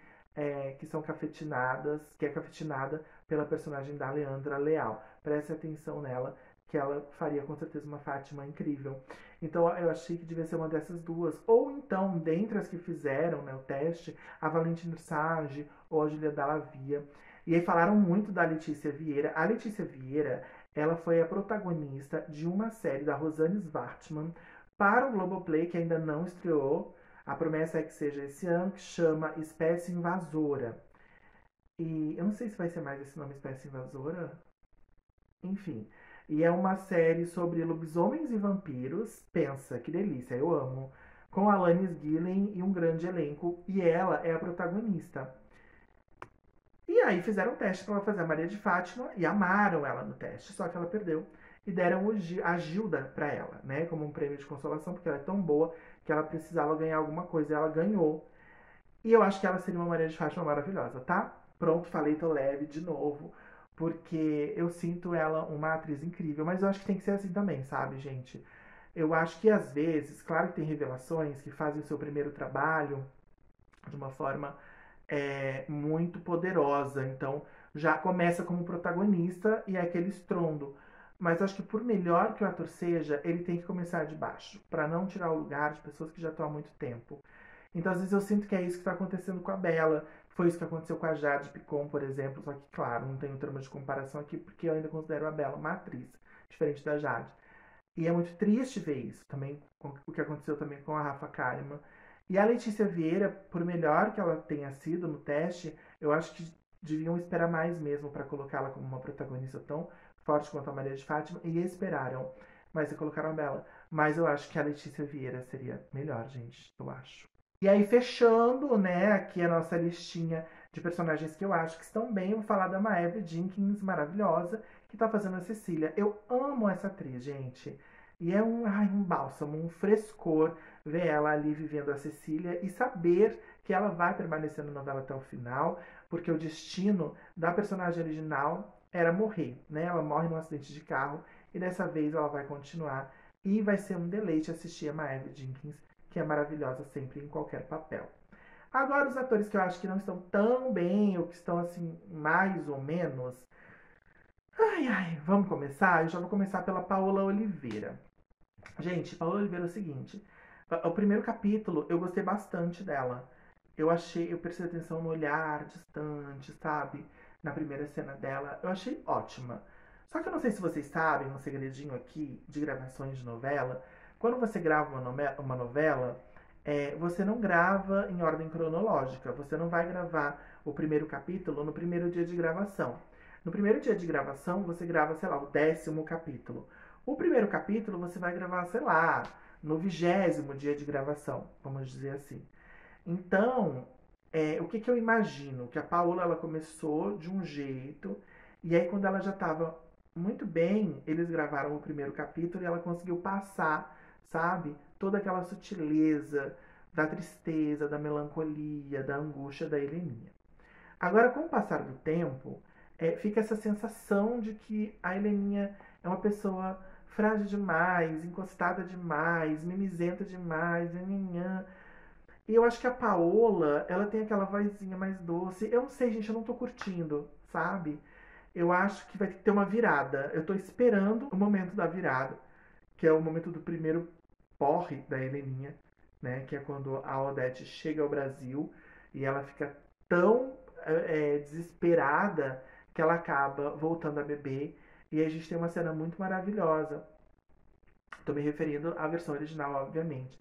que são cafetinadas, que é cafetinada pela personagem da Leandra Leal. Preste atenção nela, que ela faria com certeza uma Fátima incrível. Então eu achei que devia ser uma dessas duas. Ou então, dentre as que fizeram, né, o teste, a Valentina Sage ou a Julia Dallavia. E aí falaram muito da Letícia Vieira. A Letícia Vieira, ela foi a protagonista de uma série da Rosane Svartman para o Globoplay, que ainda não estreou. A promessa é que seja esse ano, que chama Espécie Invasora. E eu não sei se vai ser mais esse nome, Espécie Invasora. Enfim. E é uma série sobre lobisomens e vampiros. Pensa, que delícia, eu amo. Com Alanis Gillen e um grande elenco. E ela é a protagonista. E aí fizeram um teste para ela fazer a Maria de Fátima e amaram ela no teste, só que ela perdeu. E deram a Gilda para ela, né? Como um prêmio de consolação, porque ela é tão boa que ela precisava ganhar alguma coisa. E ela ganhou. E eu acho que ela seria uma Maria de Fátima maravilhosa, tá? Pronto, falei, tô leve de novo. Porque eu sinto ela uma atriz incrível. Mas eu acho que tem que ser assim também, sabe, gente? Eu acho que às vezes, claro que tem revelações que fazem o seu primeiro trabalho de uma forma muito poderosa. Então já começa como protagonista e é aquele estrondo. Mas acho que por melhor que o ator seja, ele tem que começar de baixo, para não tirar o lugar de pessoas que já estão há muito tempo. Então, às vezes, eu sinto que é isso que está acontecendo com a Bela. Foi isso que aconteceu com a Jade Picon, por exemplo. Só que, claro, não tenho termo de comparação aqui, porque eu ainda considero a Bela uma atriz, diferente da Jade. E é muito triste ver isso também, o que aconteceu também com a Rafa Kalimann. E a Letícia Vieira, por melhor que ela tenha sido no teste, eu acho que deviam esperar mais mesmo para colocá-la como uma protagonista tão forte quanto a Maria de Fátima, e esperaram. Mas colocaram a Bela. Mas eu acho que a Letícia Vieira seria melhor, gente, eu acho. E aí, fechando, né, aqui a nossa listinha de personagens que eu acho que estão bem, eu vou falar da Maeve Jenkins, maravilhosa, que tá fazendo a Cecília. Eu amo essa atriz, gente. E é um bálsamo, um frescor ver ela ali vivendo a Cecília e saber que ela vai permanecer na novela até o final, porque o destino da personagem original era morrer, né? Ela morre num acidente de carro e dessa vez ela vai continuar. E vai ser um deleite assistir a Maeve Jenkins, que é maravilhosa sempre em qualquer papel. Agora, os atores que eu acho que não estão tão bem, ou que estão assim, mais ou menos. Ai, ai, vamos começar? Eu já vou começar pela Paola Oliveira. Gente, Paola Oliveira é o seguinte: o primeiro capítulo eu gostei bastante dela. Eu prestei atenção no olhar distante, sabe? Na primeira cena dela. Eu achei ótima. Só que eu não sei se vocês sabem, um segredinho aqui de gravações de novela. Quando você grava uma novela, você não grava em ordem cronológica. Você não vai gravar o primeiro capítulo no primeiro dia de gravação. No primeiro dia de gravação, você grava, sei lá, o 10º capítulo. O primeiro capítulo você vai gravar, sei lá, no 20º dia de gravação, vamos dizer assim. Então, o que, que eu imagino? Que a Paola ela começou de um jeito, e aí quando ela já estava muito bem, eles gravaram o primeiro capítulo e ela conseguiu passar, sabe? Toda aquela sutileza da tristeza, da melancolia, da angústia da Heleninha. Agora, com o passar do tempo, fica essa sensação de que a Heleninha é uma pessoa frágil demais, encostada demais, mimizenta demais, nhanhanhã. E eu acho que a Paola, ela tem aquela vozinha mais doce. Eu não sei, gente, eu não tô curtindo, sabe? Eu acho que vai ter uma virada. Eu tô esperando o momento da virada, que é o momento do primeiro porre da Heleninha, né? Que é quando a Odete chega ao Brasil e ela fica tão desesperada que ela acaba voltando a beber. E aí a gente tem uma cena muito maravilhosa. Tô me referindo à versão original, obviamente.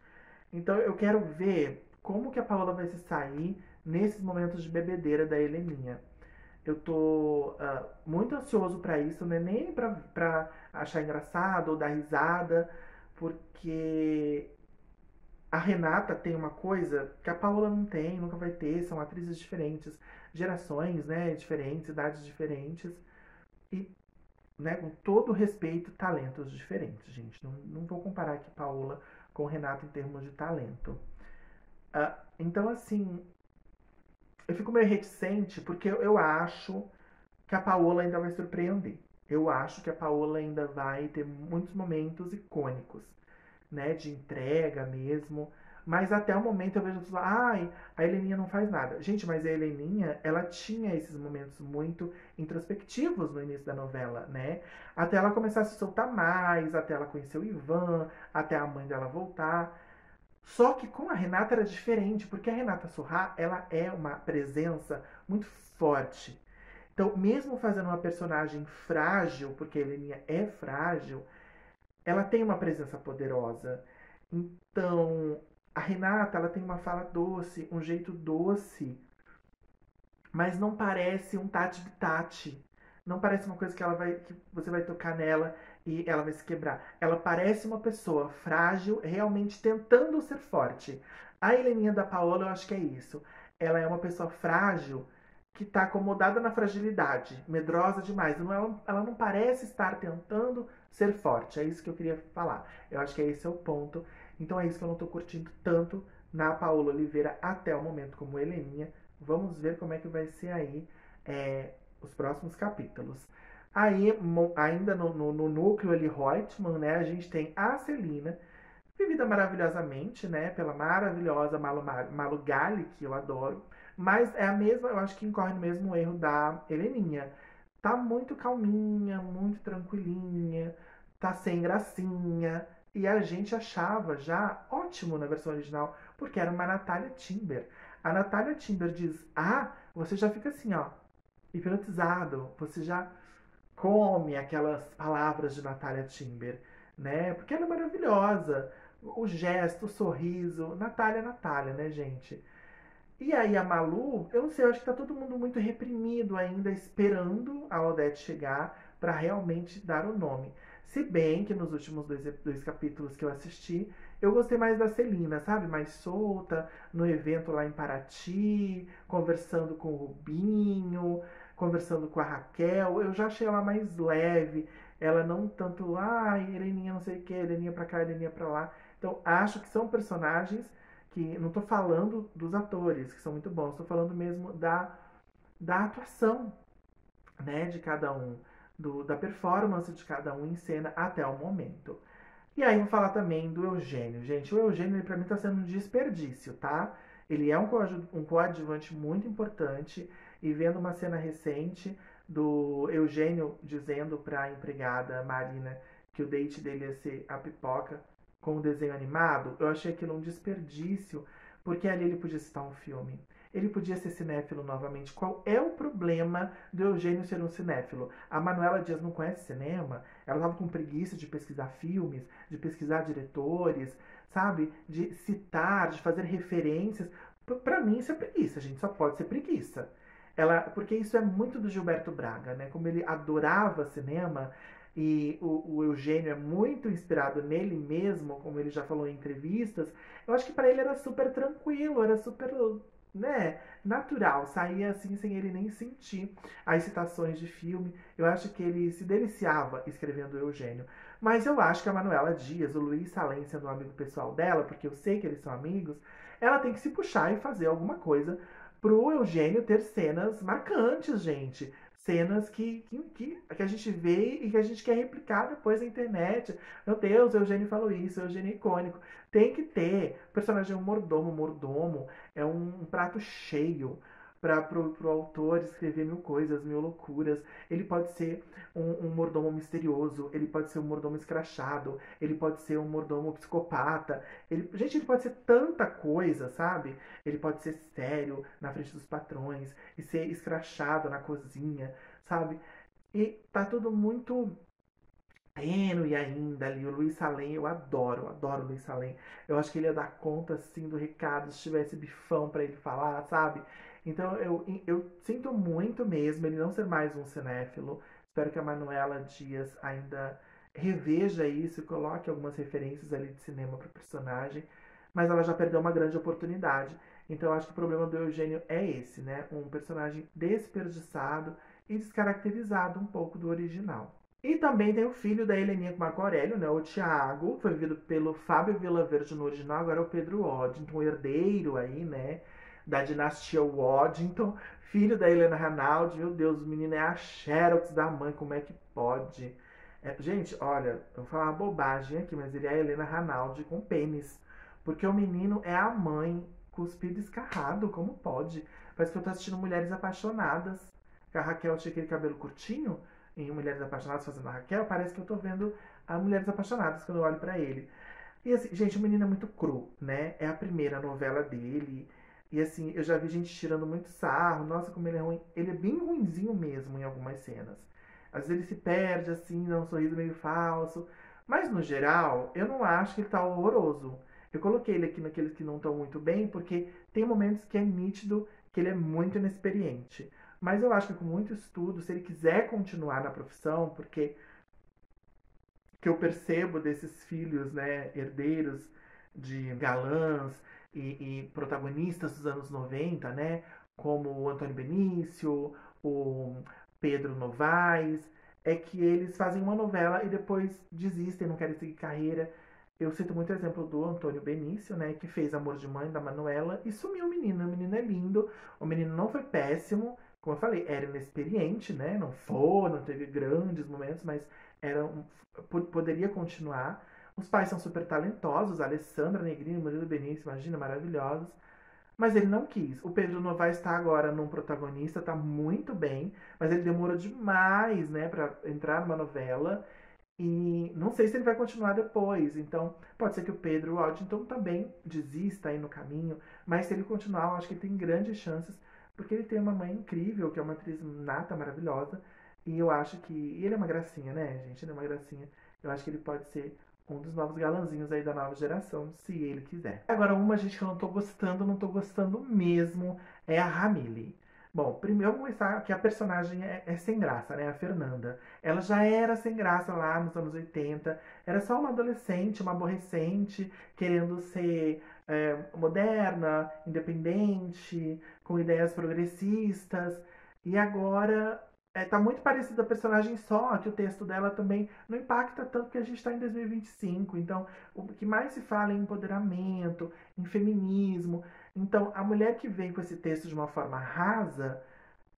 Então eu quero ver como que a Paola vai se sair nesses momentos de bebedeira da Heleninha. Eu tô muito ansioso pra isso, não é nem pra achar engraçado ou dar risada, porque a Renata tem uma coisa que a Paola não tem, nunca vai ter, são atrizes diferentes, gerações, né, diferentes, idades diferentes e, né, com todo respeito, talentos diferentes, gente. Não vou comparar aqui Paola com Renata em termos de talento. Então, assim, eu fico meio reticente porque eu acho que a Paola ainda vai surpreender. Eu acho que a Paola ainda vai ter muitos momentos icônicos, né, de entrega mesmo. Mas até o momento eu vejo as pessoas, ai, a Heleninha não faz nada. Gente, mas a Heleninha, ela tinha esses momentos muito introspectivos no início da novela, né? Até ela começar a se soltar mais, até ela conhecer o Ivan, até a mãe dela voltar. Só que com a Renata era diferente, porque a Renata Sorrah, ela é uma presença muito forte. Então, mesmo fazendo uma personagem frágil, porque a Heleninha é frágil, ela tem uma presença poderosa. Então, a Renata, ela tem uma fala doce, um jeito doce, mas não parece um tati-bitati. Não parece uma coisa que você vai tocar nela e ela vai se quebrar. Ela parece uma pessoa frágil, realmente tentando ser forte. A Heleninha da Paola, eu acho que é isso. Ela é uma pessoa frágil que está acomodada na fragilidade, medrosa demais. Ela não parece estar tentando ser forte. É isso que eu queria falar. Eu acho que esse é o ponto. Então é isso que eu não estou curtindo tanto na Paola Oliveira até o momento como Heleninha. Vamos ver como é que vai ser aí os próximos capítulos. Aí, ainda no núcleo ali, Reutemann, né, a gente tem a Celina, vivida maravilhosamente, né, pela maravilhosa Malu Gali, que eu adoro, mas é a mesma, eu acho que incorre no mesmo erro da Heleninha. Tá muito calminha, muito tranquilinha, tá sem gracinha, e a gente achava já ótimo na versão original, porque era uma Natália Timber. A Natália Timber diz A, você já fica assim, ó, hipnotizado, você já come aquelas palavras de Natália Timber. né? Porque ela é maravilhosa. O gesto, o sorriso. Natália, Natália, né, gente? E aí a Malu, eu não sei, eu acho que tá todo mundo muito reprimido ainda, esperando a Odete chegar para realmente dar o nome. Se bem que nos últimos dois capítulos que eu assisti, eu gostei mais da Celina, sabe? Mais solta, no evento lá em Paraty, conversando com o Rubinho, conversando com a Raquel. Eu já achei ela mais leve, ela não tanto, ai, Heleninha não sei o que, Heleninha pra cá, Heleninha pra lá. Então acho que são personagens que não estou falando dos atores, que são muito bons, estou falando mesmo da atuação, né, de cada um, da performance de cada um em cena até o momento. E aí vou falar também do Eugênio. Gente, o Eugênio ele, pra mim tá sendo um desperdício, tá? Ele é um coadjuvante muito importante e vendo uma cena recente do Eugênio dizendo pra empregada Marina que o date dele ia ser a pipoca com o desenho animado, eu achei aquilo um desperdício, porque ali ele podia citar um filme. Ele podia ser cinéfilo novamente. Qual é o problema do Eugênio ser um cinéfilo? A Manuela Dias não conhece cinema, ela estava com preguiça de pesquisar filmes, de pesquisar diretores, sabe? De citar, de fazer referências. Pra mim isso é preguiça, gente. Só pode ser preguiça. Porque isso é muito do Gilberto Braga, né? Como ele adorava cinema e o Eugênio é muito inspirado nele mesmo, como ele já falou em entrevistas. Eu acho que para ele era super tranquilo, era super, né, natural, saía assim sem ele nem sentir as citações de filme. Eu acho que ele se deliciava escrevendo o Eugênio. Mas eu acho que a Manuela Dias, o Luiz Salem sendo um amigo pessoal dela, porque eu sei que eles são amigos, ela tem que se puxar e fazer alguma coisa pro Eugênio ter cenas marcantes, gente. Cenas que a gente vê e que a gente quer replicar depois na internet. Meu Deus, o Eugênio falou isso, o Eugênio é icônico. Tem que ter. O personagem é um mordomo. Mordomo é um prato cheio para pro autor escrever mil coisas, mil loucuras. Ele pode ser um mordomo misterioso, ele pode ser um mordomo escrachado, ele pode ser um mordomo psicopata. Gente, ele pode ser tanta coisa, sabe? Ele pode ser sério na frente dos patrões e ser escrachado na cozinha, sabe? E tá tudo muito tênue ainda ali. O Luiz Salem, eu adoro o Luiz Salem. Eu acho que ele ia dar conta, assim, do recado se tivesse bifão pra ele falar, sabe? Então eu sinto muito mesmo ele não ser mais um cinéfilo. Espero que a Manuela Dias ainda reveja isso e coloque algumas referências ali de cinema pro personagem. Mas ela já perdeu uma grande oportunidade. Então eu acho que o problema do Eugênio é esse, né? Um personagem desperdiçado e descaracterizado um pouco do original. E também tem o filho da Heleninha com Marco Aurélio, né? O Tiago, foi vivido pelo Fábio Vilaverde no original, agora é o Pedro Waddington, herdeiro aí, né? Da dinastia Waddington, filho da Helena Ranaldi. Meu Deus, o menino é a Xerox da mãe, como é que pode? Gente, olha, eu vou falar uma bobagem aqui, mas ele é a Helena Ranaldi com pênis. Porque o menino é a mãe, cuspido escarrado, como pode? Parece que eu tô assistindo Mulheres Apaixonadas. Que a Raquel tinha aquele cabelo curtinho em Mulheres Apaixonadas fazendo a Raquel, parece que eu tô vendo a Mulheres Apaixonadas quando eu olho pra ele. E assim, gente, o menino é muito cru, né? É a primeira novela dele. E assim, eu já vi gente tirando muito sarro. Nossa, como ele é ruim. Ele é bem ruinzinho mesmo em algumas cenas. Às vezes ele se perde, assim, dá um sorriso meio falso. Mas no geral, eu não acho que ele tá horroroso. Eu coloquei ele aqui naqueles que não estão muito bem, porque tem momentos que é nítido que ele é muito inexperiente. Mas eu acho que com muito estudo, se ele quiser continuar na profissão, porque que eu percebo desses filhos, né, herdeiros de galãs e protagonistas dos anos 90, né, como o Antônio Benício, o Pedro Novaes, é que eles fazem uma novela e depois desistem, não querem seguir carreira. Eu cito muito o exemplo do Antônio Benício, né, que fez Amor de Mãe da Manuela e sumiu o menino. O menino é lindo, o menino não foi péssimo, como eu falei, era inexperiente, né, não teve grandes momentos, mas era poderia continuar. Os pais são super talentosos, a Alessandra Negrini, Murilo Benício, imagina, maravilhosos. Mas ele não quis. O Pedro Novaes está agora num protagonista, tá muito bem, mas ele demorou demais, né, para entrar numa novela. E não sei se ele vai continuar depois. Então, pode ser que o Pedro Waddington também desista aí no caminho. Mas se ele continuar, eu acho que ele tem grandes chances. Porque ele tem uma mãe incrível, que é uma atriz nata, maravilhosa. E eu acho que. E ele é uma gracinha, né, gente? Ele é uma gracinha. Eu acho que ele pode ser um dos novos galãzinhos aí da nova geração, se ele quiser. Agora, uma gente que eu não tô gostando mesmo, é a Ramile. Bom, primeiro vamos começar que a personagem é sem graça, né? A Fernanda. Ela já era sem graça lá nos anos 80. Era só uma adolescente, uma aborrecente, querendo ser moderna, independente, com ideias progressistas. E agora tá muito parecida a personagem, só que o texto dela também não impacta tanto, que a gente está em 2025. Então, o que mais se fala é em empoderamento, em feminismo. Então, a mulher que vem com esse texto de uma forma rasa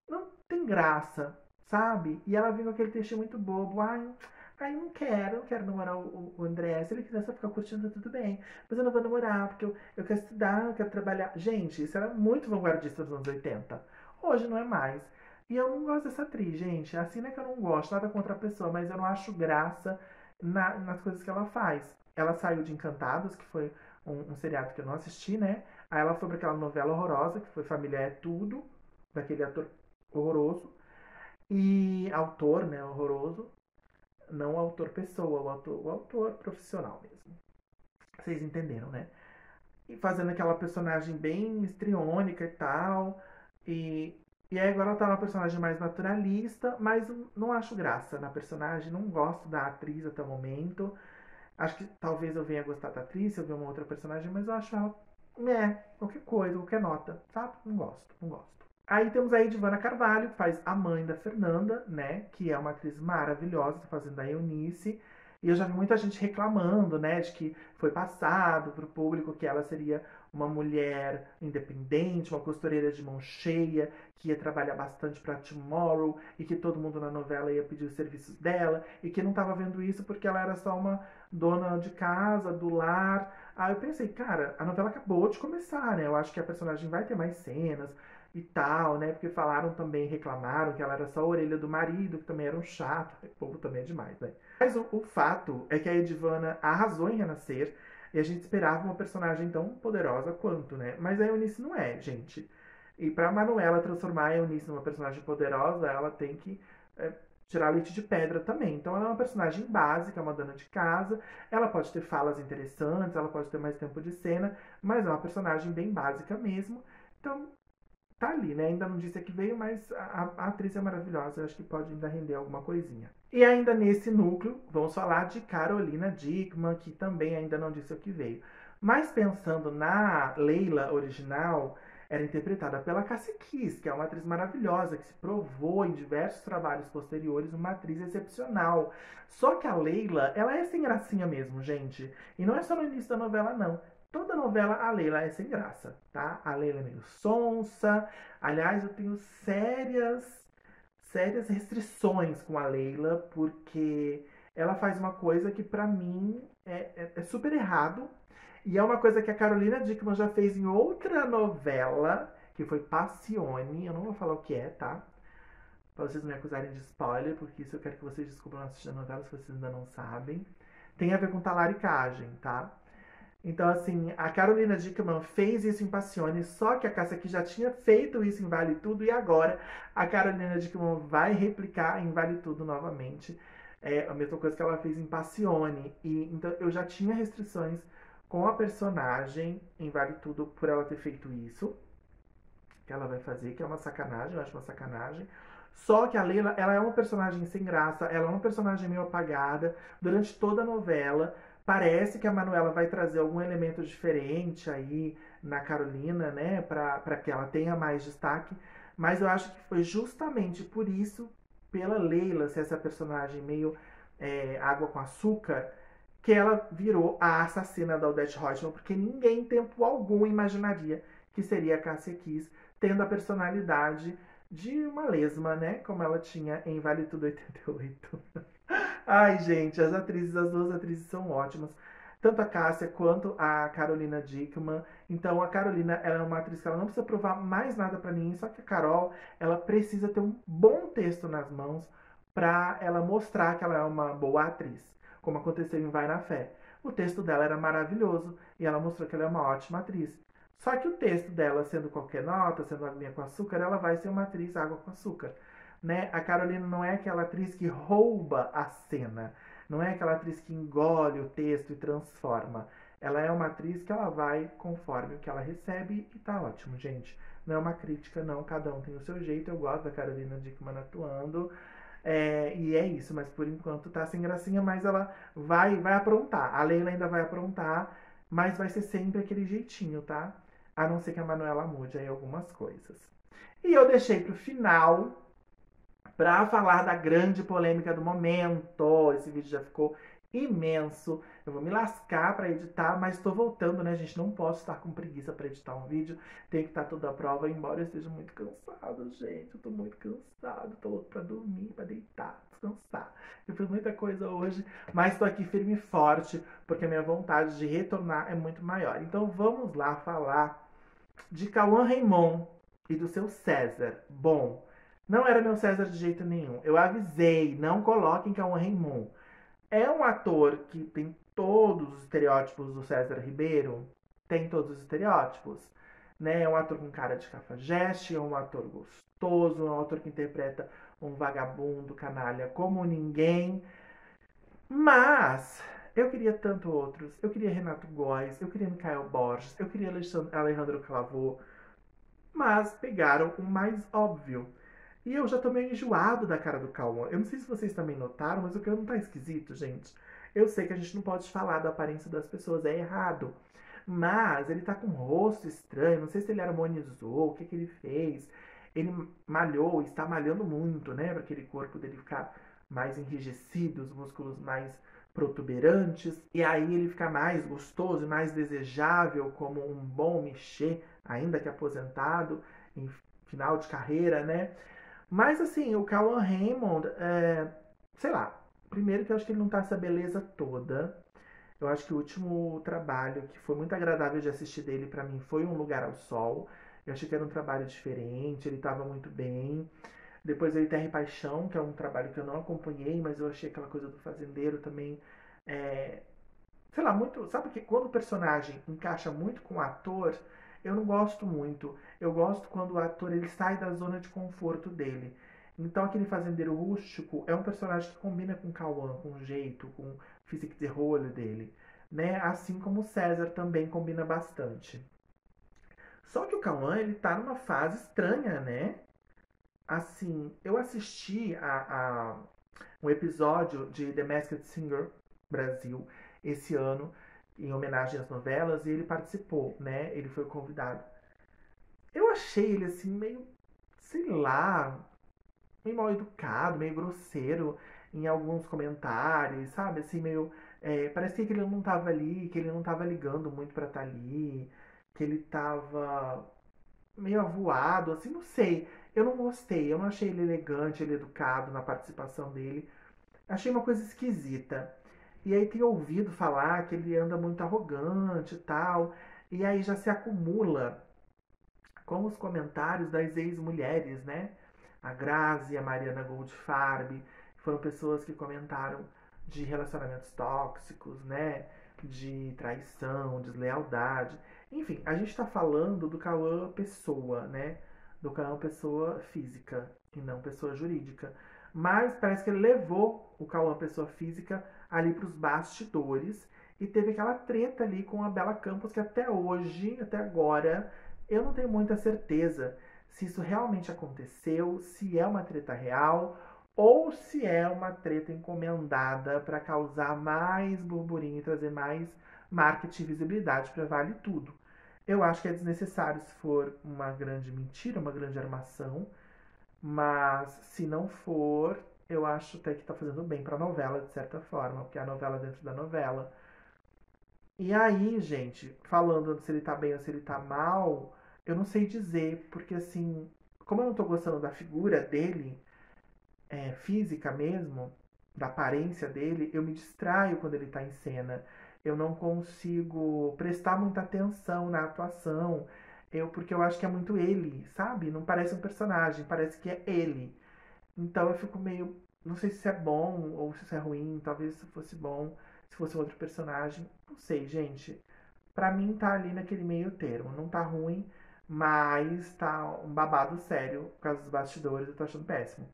não tem graça, sabe? E ela vem com aquele texto muito bobo. Ai, não quero namorar o André. Se ele quiser só ficar curtindo, tá tudo bem. Mas eu não vou namorar, porque eu quero estudar, eu quero trabalhar. Gente, isso era muito vanguardista dos anos 80. Hoje não é mais. E eu não gosto dessa atriz, gente. Assim não é que eu não gosto, nada contra a pessoa, mas eu não acho graça nas coisas que ela faz. Ela saiu de Encantados, que foi um seriado que eu não assisti, né? Aí ela foi pra aquela novela horrorosa, que foi Família é Tudo, daquele ator horroroso. E autor, né, horroroso. Não o autor pessoa, o autor profissional mesmo. Vocês entenderam, né? E fazendo aquela personagem bem histriônica e tal. E, e aí agora ela tá uma personagem mais naturalista, mas não acho graça na personagem, não gosto da atriz até o momento. Acho que talvez eu venha gostar da atriz se eu ver uma outra personagem, mas eu acho ela, qualquer coisa, qualquer nota, sabe? Não gosto, não gosto. Aí temos a Edvana Carvalho, que faz a mãe da Fernanda, né? Que é uma atriz maravilhosa, tá fazendo a Eunice. E eu já vi muita gente reclamando, né, de que foi passado pro público que ela seria uma mulher independente, uma costureira de mão cheia, que ia trabalhar bastante para Tomorrow e que todo mundo na novela ia pedir os serviços dela e que não estava vendo isso porque ela era só uma dona de casa, do lar. Aí eu pensei, cara, a novela acabou de começar, né? Eu acho que a personagem vai ter mais cenas e tal, né? Porque falaram também, reclamaram que ela era só a orelha do marido, que também era um chato. O povo também é demais, né? Mas o fato é que a Edvana arrasou em Renascer e a gente esperava uma personagem tão poderosa quanto, né? Mas a Eunice não é, gente. E pra Manuela transformar a Eunice numa personagem poderosa, ela tem que tirar leite de pedra também. Então ela é uma personagem básica, uma dona de casa. Ela pode ter falas interessantes, ela pode ter mais tempo de cena, mas é uma personagem bem básica mesmo. Então tá ali, né? Ainda não disse a que veio, mas a atriz é maravilhosa. Eu acho que pode ainda render alguma coisinha. E ainda nesse núcleo, vamos falar de Carolina Dickman, que também ainda não disse o que veio. Mas pensando na Leila original, era interpretada pela Cassie Kiss, que é uma atriz maravilhosa, que se provou em diversos trabalhos posteriores uma atriz excepcional. Só que a Leila, ela é sem gracinha mesmo, gente. E não é só no início da novela, não. Toda novela, a Leila é sem graça, tá? A Leila é meio sonsa. Aliás, eu tenho sérias restrições com a Leila, porque ela faz uma coisa que pra mim é super errado. E é uma coisa que a Carolina Dickman já fez em outra novela, que foi Passione. Eu não vou falar o que é, tá? Pra vocês não me acusarem de spoiler, porque isso eu quero que vocês descubram assistindo a novela, se vocês ainda não sabem. Tem a ver com talaricagem, tá? Então, assim, a Carolina Dickman fez isso em Passione, só que a Cássia aqui já tinha feito isso em Vale Tudo, e agora a Carolina Dickman vai replicar em Vale Tudo novamente. É a mesma coisa que ela fez em Passione. E, então, eu já tinha restrições com a personagem em Vale Tudo por ela ter feito isso, que ela vai fazer, que é uma sacanagem, eu acho uma sacanagem. Só que a Leila, ela é uma personagem sem graça, ela é uma personagem meio apagada durante toda a novela. Parece que a Manuela vai trazer algum elemento diferente aí na Carolina, né, pra que ela tenha mais destaque. Mas eu acho que foi justamente por isso, pela Leila ser essa personagem meio água com açúcar, que ela virou a assassina da Odete Roitman, porque ninguém, em tempo algum, imaginaria que seria a Cássia Kiss, tendo a personalidade de uma lesma, né? Como ela tinha em Vale Tudo 88. Ai, gente, as duas atrizes são ótimas. Tanto a Cássia quanto a Carolina Dickman. Então a Carolina, ela é uma atriz que ela não precisa provar mais nada pra ninguém, só que a Carol, ela precisa ter um bom texto nas mãos pra ela mostrar que ela é uma boa atriz, como aconteceu em Vai na Fé. O texto dela era maravilhoso e ela mostrou que ela é uma ótima atriz. Só que o texto dela, sendo qualquer nota, sendo aguinha com açúcar, ela vai ser uma atriz água com açúcar. Né? A Carolina não é aquela atriz que rouba a cena. Não é aquela atriz que engole o texto e transforma. Ela é uma atriz que ela vai conforme o que ela recebe e tá ótimo, gente. Não é uma crítica, não. Cada um tem o seu jeito. Eu gosto da Carolina Dickman atuando. E é isso, mas por enquanto tá sem gracinha, mas ela vai aprontar. A Leila ainda vai aprontar, mas vai ser sempre aquele jeitinho, tá? A não ser que a Manuela mude aí algumas coisas. E eu deixei pro final para falar da grande polêmica do momento. Esse vídeo já ficou imenso. Eu vou me lascar para editar, mas estou voltando, né, gente? Não posso estar com preguiça para editar um vídeo. Tem que estar tudo à prova, embora eu esteja muito cansado, gente. Eu tô muito cansado. Tô louco para dormir, para deitar, descansar. Eu fiz muita coisa hoje, mas estou aqui firme e forte, porque a minha vontade de retornar é muito maior. Então vamos lá falar de Cauã Raymond e do seu César. Bom, não era meu César de jeito nenhum. Eu avisei, não coloquem Cauã Raymond. É um ator que tem todos os estereótipos do César Ribeiro. Tem todos os estereótipos. Né? É um ator com cara de cafajeste, é um ator gostoso, é um ator que interpreta um vagabundo, canalha como ninguém. Mas eu queria tanto outros. Eu queria Renato Góes, eu queria Michael Borges, eu queria Alejandro Clavô. Mas pegaram o mais óbvio. E eu já tô meio enjoado da cara do Cauã. Eu não sei se vocês também notaram, mas o que não tá esquisito, gente. Eu sei que a gente não pode falar da aparência das pessoas, é errado. Mas ele tá com um rosto estranho, não sei se ele harmonizou, o que ele fez. Ele malhou, está malhando muito, né? Para aquele corpo dele ficar mais enrijecido, os músculos mais protuberantes. E aí ele fica mais gostoso e mais desejável como um bom mexer, ainda que aposentado, em final de carreira, né? Mas assim, o Cauã Raymond, sei lá, primeiro que eu acho que ele não tá essa beleza toda. Eu acho que o último trabalho que foi muito agradável de assistir dele pra mim foi Um Lugar ao Sol. Eu achei que era um trabalho diferente, ele tava muito bem. Depois veio Terra e Paixão, que é um trabalho que eu não acompanhei, mas eu achei aquela coisa do fazendeiro também, é, sei lá, muito. Sabe que quando o personagem encaixa muito com o ator, eu não gosto muito. Eu gosto quando o ator ele sai da zona de conforto dele. Então aquele fazendeiro rústico é um personagem que combina com o Cauã, com o jeito, com o physique de rolho dele, né? Assim como o César também combina bastante. Só que o Cauã, ele tá numa fase estranha, né? Assim, eu assisti a um episódio de The Masked Singer Brasil esse ano, em homenagem às novelas, e ele participou, né? Ele foi convidado. Eu achei ele assim, meio, sei lá, meio mal educado, meio grosseiro em alguns comentários, sabe? Assim, meio. Parecia que ele não tava ali, que ele não tava ligando muito pra estar ali, que ele tava meio avoado, assim, não sei. Eu não gostei, eu não achei ele elegante, ele educado na participação dele. Achei uma coisa esquisita. E aí tem ouvido falar que ele anda muito arrogante e tal. E aí já se acumula com os comentários das ex-mulheres, né? A Grazi e a Mariana Goldfarb. Foram pessoas que comentaram de relacionamentos tóxicos, né? De traição, deslealdade. Enfim, a gente tá falando do Cauã pessoa, né? Do Cauã pessoa física e não pessoa jurídica. Mas parece que ele levou o Cauã pessoa física ali para os bastidores e teve aquela treta ali com a Bela Campos que até hoje, até agora, eu não tenho muita certeza se isso realmente aconteceu, se é uma treta real ou se é uma treta encomendada para causar mais burburinho e trazer mais marketing e visibilidade para Vale Tudo. Eu acho que é desnecessário se for uma grande mentira, uma grande armação, mas se não for, eu acho até que tá fazendo bem pra novela, de certa forma, porque é a novela dentro da novela. E aí, gente, falando se ele tá bem ou se ele tá mal, eu não sei dizer, porque assim, como eu não tô gostando da figura dele, física mesmo, da aparência dele, eu me distraio quando ele tá em cena. Eu não consigo prestar muita atenção na atuação. Porque eu acho que é muito ele, sabe? Não parece um personagem, parece que é ele. Então eu fico meio. Não sei se isso é bom ou se isso é ruim. Talvez se fosse bom, se fosse outro personagem. Não sei, gente. Pra mim tá ali naquele meio termo. Não tá ruim, mas tá um babado sério por causa dos bastidores. Eu tô achando péssimo.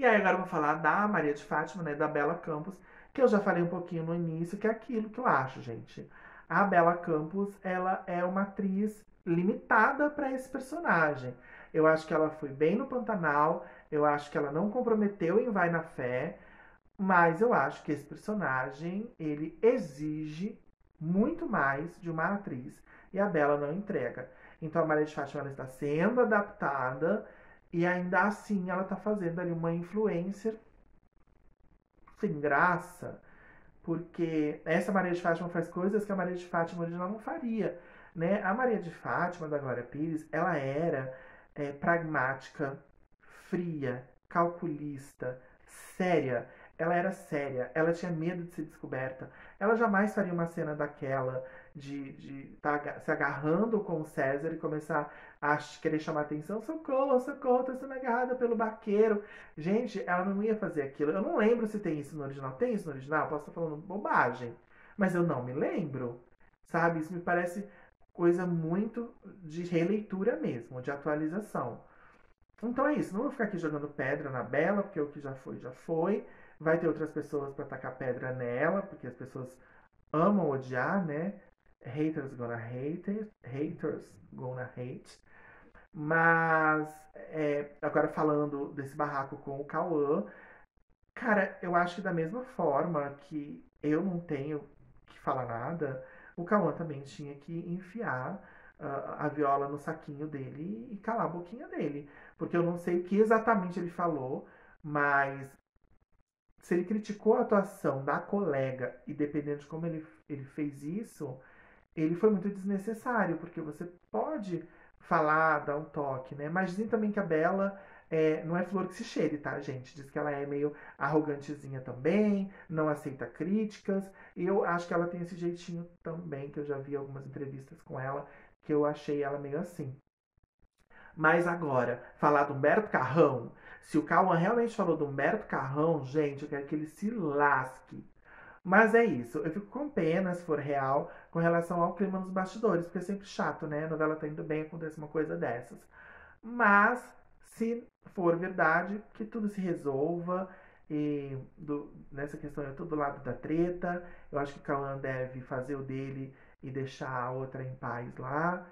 E aí agora eu vou falar da Maria de Fátima, né, da Bela Campos, que eu já falei um pouquinho no início, que é aquilo que eu acho, gente. A Bela Campos, ela é uma atriz limitada para esse personagem. Eu acho que ela foi bem no Pantanal, eu acho que ela não comprometeu em Vai na Fé, mas eu acho que esse personagem, ele exige muito mais de uma atriz e a Bela não entrega. Então a Maria de Fátima ela está sendo adaptada e ainda assim ela está fazendo ali uma influencer sem graça, porque essa Maria de Fátima faz coisas que a Maria de Fátima original não faria. Né? A Maria de Fátima, da Glória Pires, ela era pragmática, fria, calculista, séria. Ela era séria, ela tinha medo de ser descoberta. Ela jamais faria uma cena daquela de tá se agarrando com o César e começar a querer chamar atenção. Socorro, socorro, tô sendo agarrada pelo vaqueiro. Gente, ela não ia fazer aquilo. Eu não lembro se tem isso no original. Tem isso no original? Posso estar falando bobagem. Mas eu não me lembro. Sabe? Isso me parece coisa muito de releitura mesmo, de atualização. Então é isso. Não vou ficar aqui jogando pedra na Bela, porque o que já foi, já foi. Vai ter outras pessoas para tacar pedra nela, porque as pessoas amam odiar, né? Haters gonna hate. Mas, agora falando desse barraco com o Cauã, cara, eu acho que da mesma forma que eu não tenho que falar nada, o Cauã também tinha que enfiar a viola no saquinho dele e calar a boquinha dele. Porque eu não sei o que exatamente ele falou, mas se ele criticou a atuação da colega e dependendo de como ele fez isso, ele foi muito desnecessário, porque você pode falar, dar um toque, né? Mas dizem também que a Bela não é flor que se cheire, tá, gente? Diz que ela é meio arrogantezinha também, não aceita críticas. E eu acho que ela tem esse jeitinho também, que eu já vi algumas entrevistas com ela, que eu achei ela meio assim. Mas agora, falar do Humberto Carrão, se o Cauã realmente falou do Humberto Carrão, gente, eu quero que ele se lasque. Mas é isso, eu fico com pena, se for real, com relação ao clima nos bastidores, porque é sempre chato, né? A novela tá indo bem, acontece uma coisa dessas. Mas, se for verdade, que tudo se resolva. E nessa questão eu tô do lado da treta. Eu acho que o Cauã deve fazer o dele e deixar a outra em paz lá.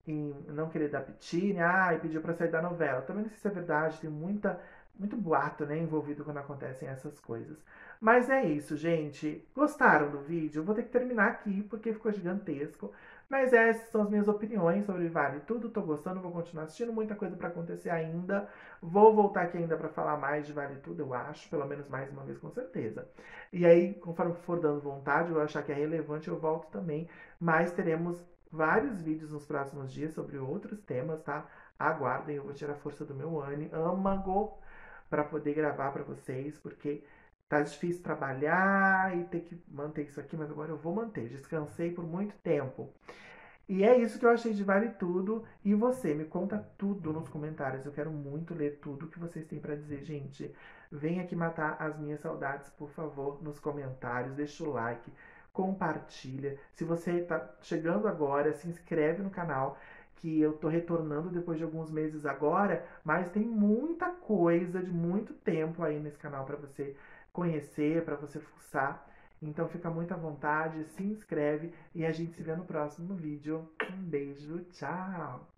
E não querer dar piti, né? Ah, e pediu pra sair da novela. Também não sei se é verdade, tem muito boato, né, envolvido quando acontecem essas coisas. Mas é isso, gente. Gostaram do vídeo? Eu vou ter que terminar aqui porque ficou gigantesco. Mas essas são as minhas opiniões sobre Vale Tudo. Tô gostando, vou continuar assistindo. Muita coisa pra acontecer ainda. Vou voltar aqui ainda pra falar mais de Vale Tudo, eu acho. Pelo menos mais uma vez, com certeza. E aí, conforme for dando vontade, eu achar que é relevante, eu volto também. Mas teremos vários vídeos nos próximos dias sobre outros temas, tá? Aguardem, eu vou tirar a força do meu âmago para poder gravar para vocês, porque tá difícil trabalhar e ter que manter isso aqui, mas agora eu vou manter. Descansei por muito tempo. E é isso que eu achei de Vale Tudo. E você, me conta tudo nos comentários. Eu quero muito ler tudo que vocês têm para dizer, gente. Vem aqui matar as minhas saudades, por favor, nos comentários. Deixa o like, compartilha. Se você tá chegando agora, se inscreve no canal, que eu tô retornando depois de alguns meses agora, mas tem muita coisa de muito tempo aí nesse canal para você conhecer, para você fuçar. Então fica muito à vontade, se inscreve e a gente se vê no próximo vídeo. Um beijo, tchau!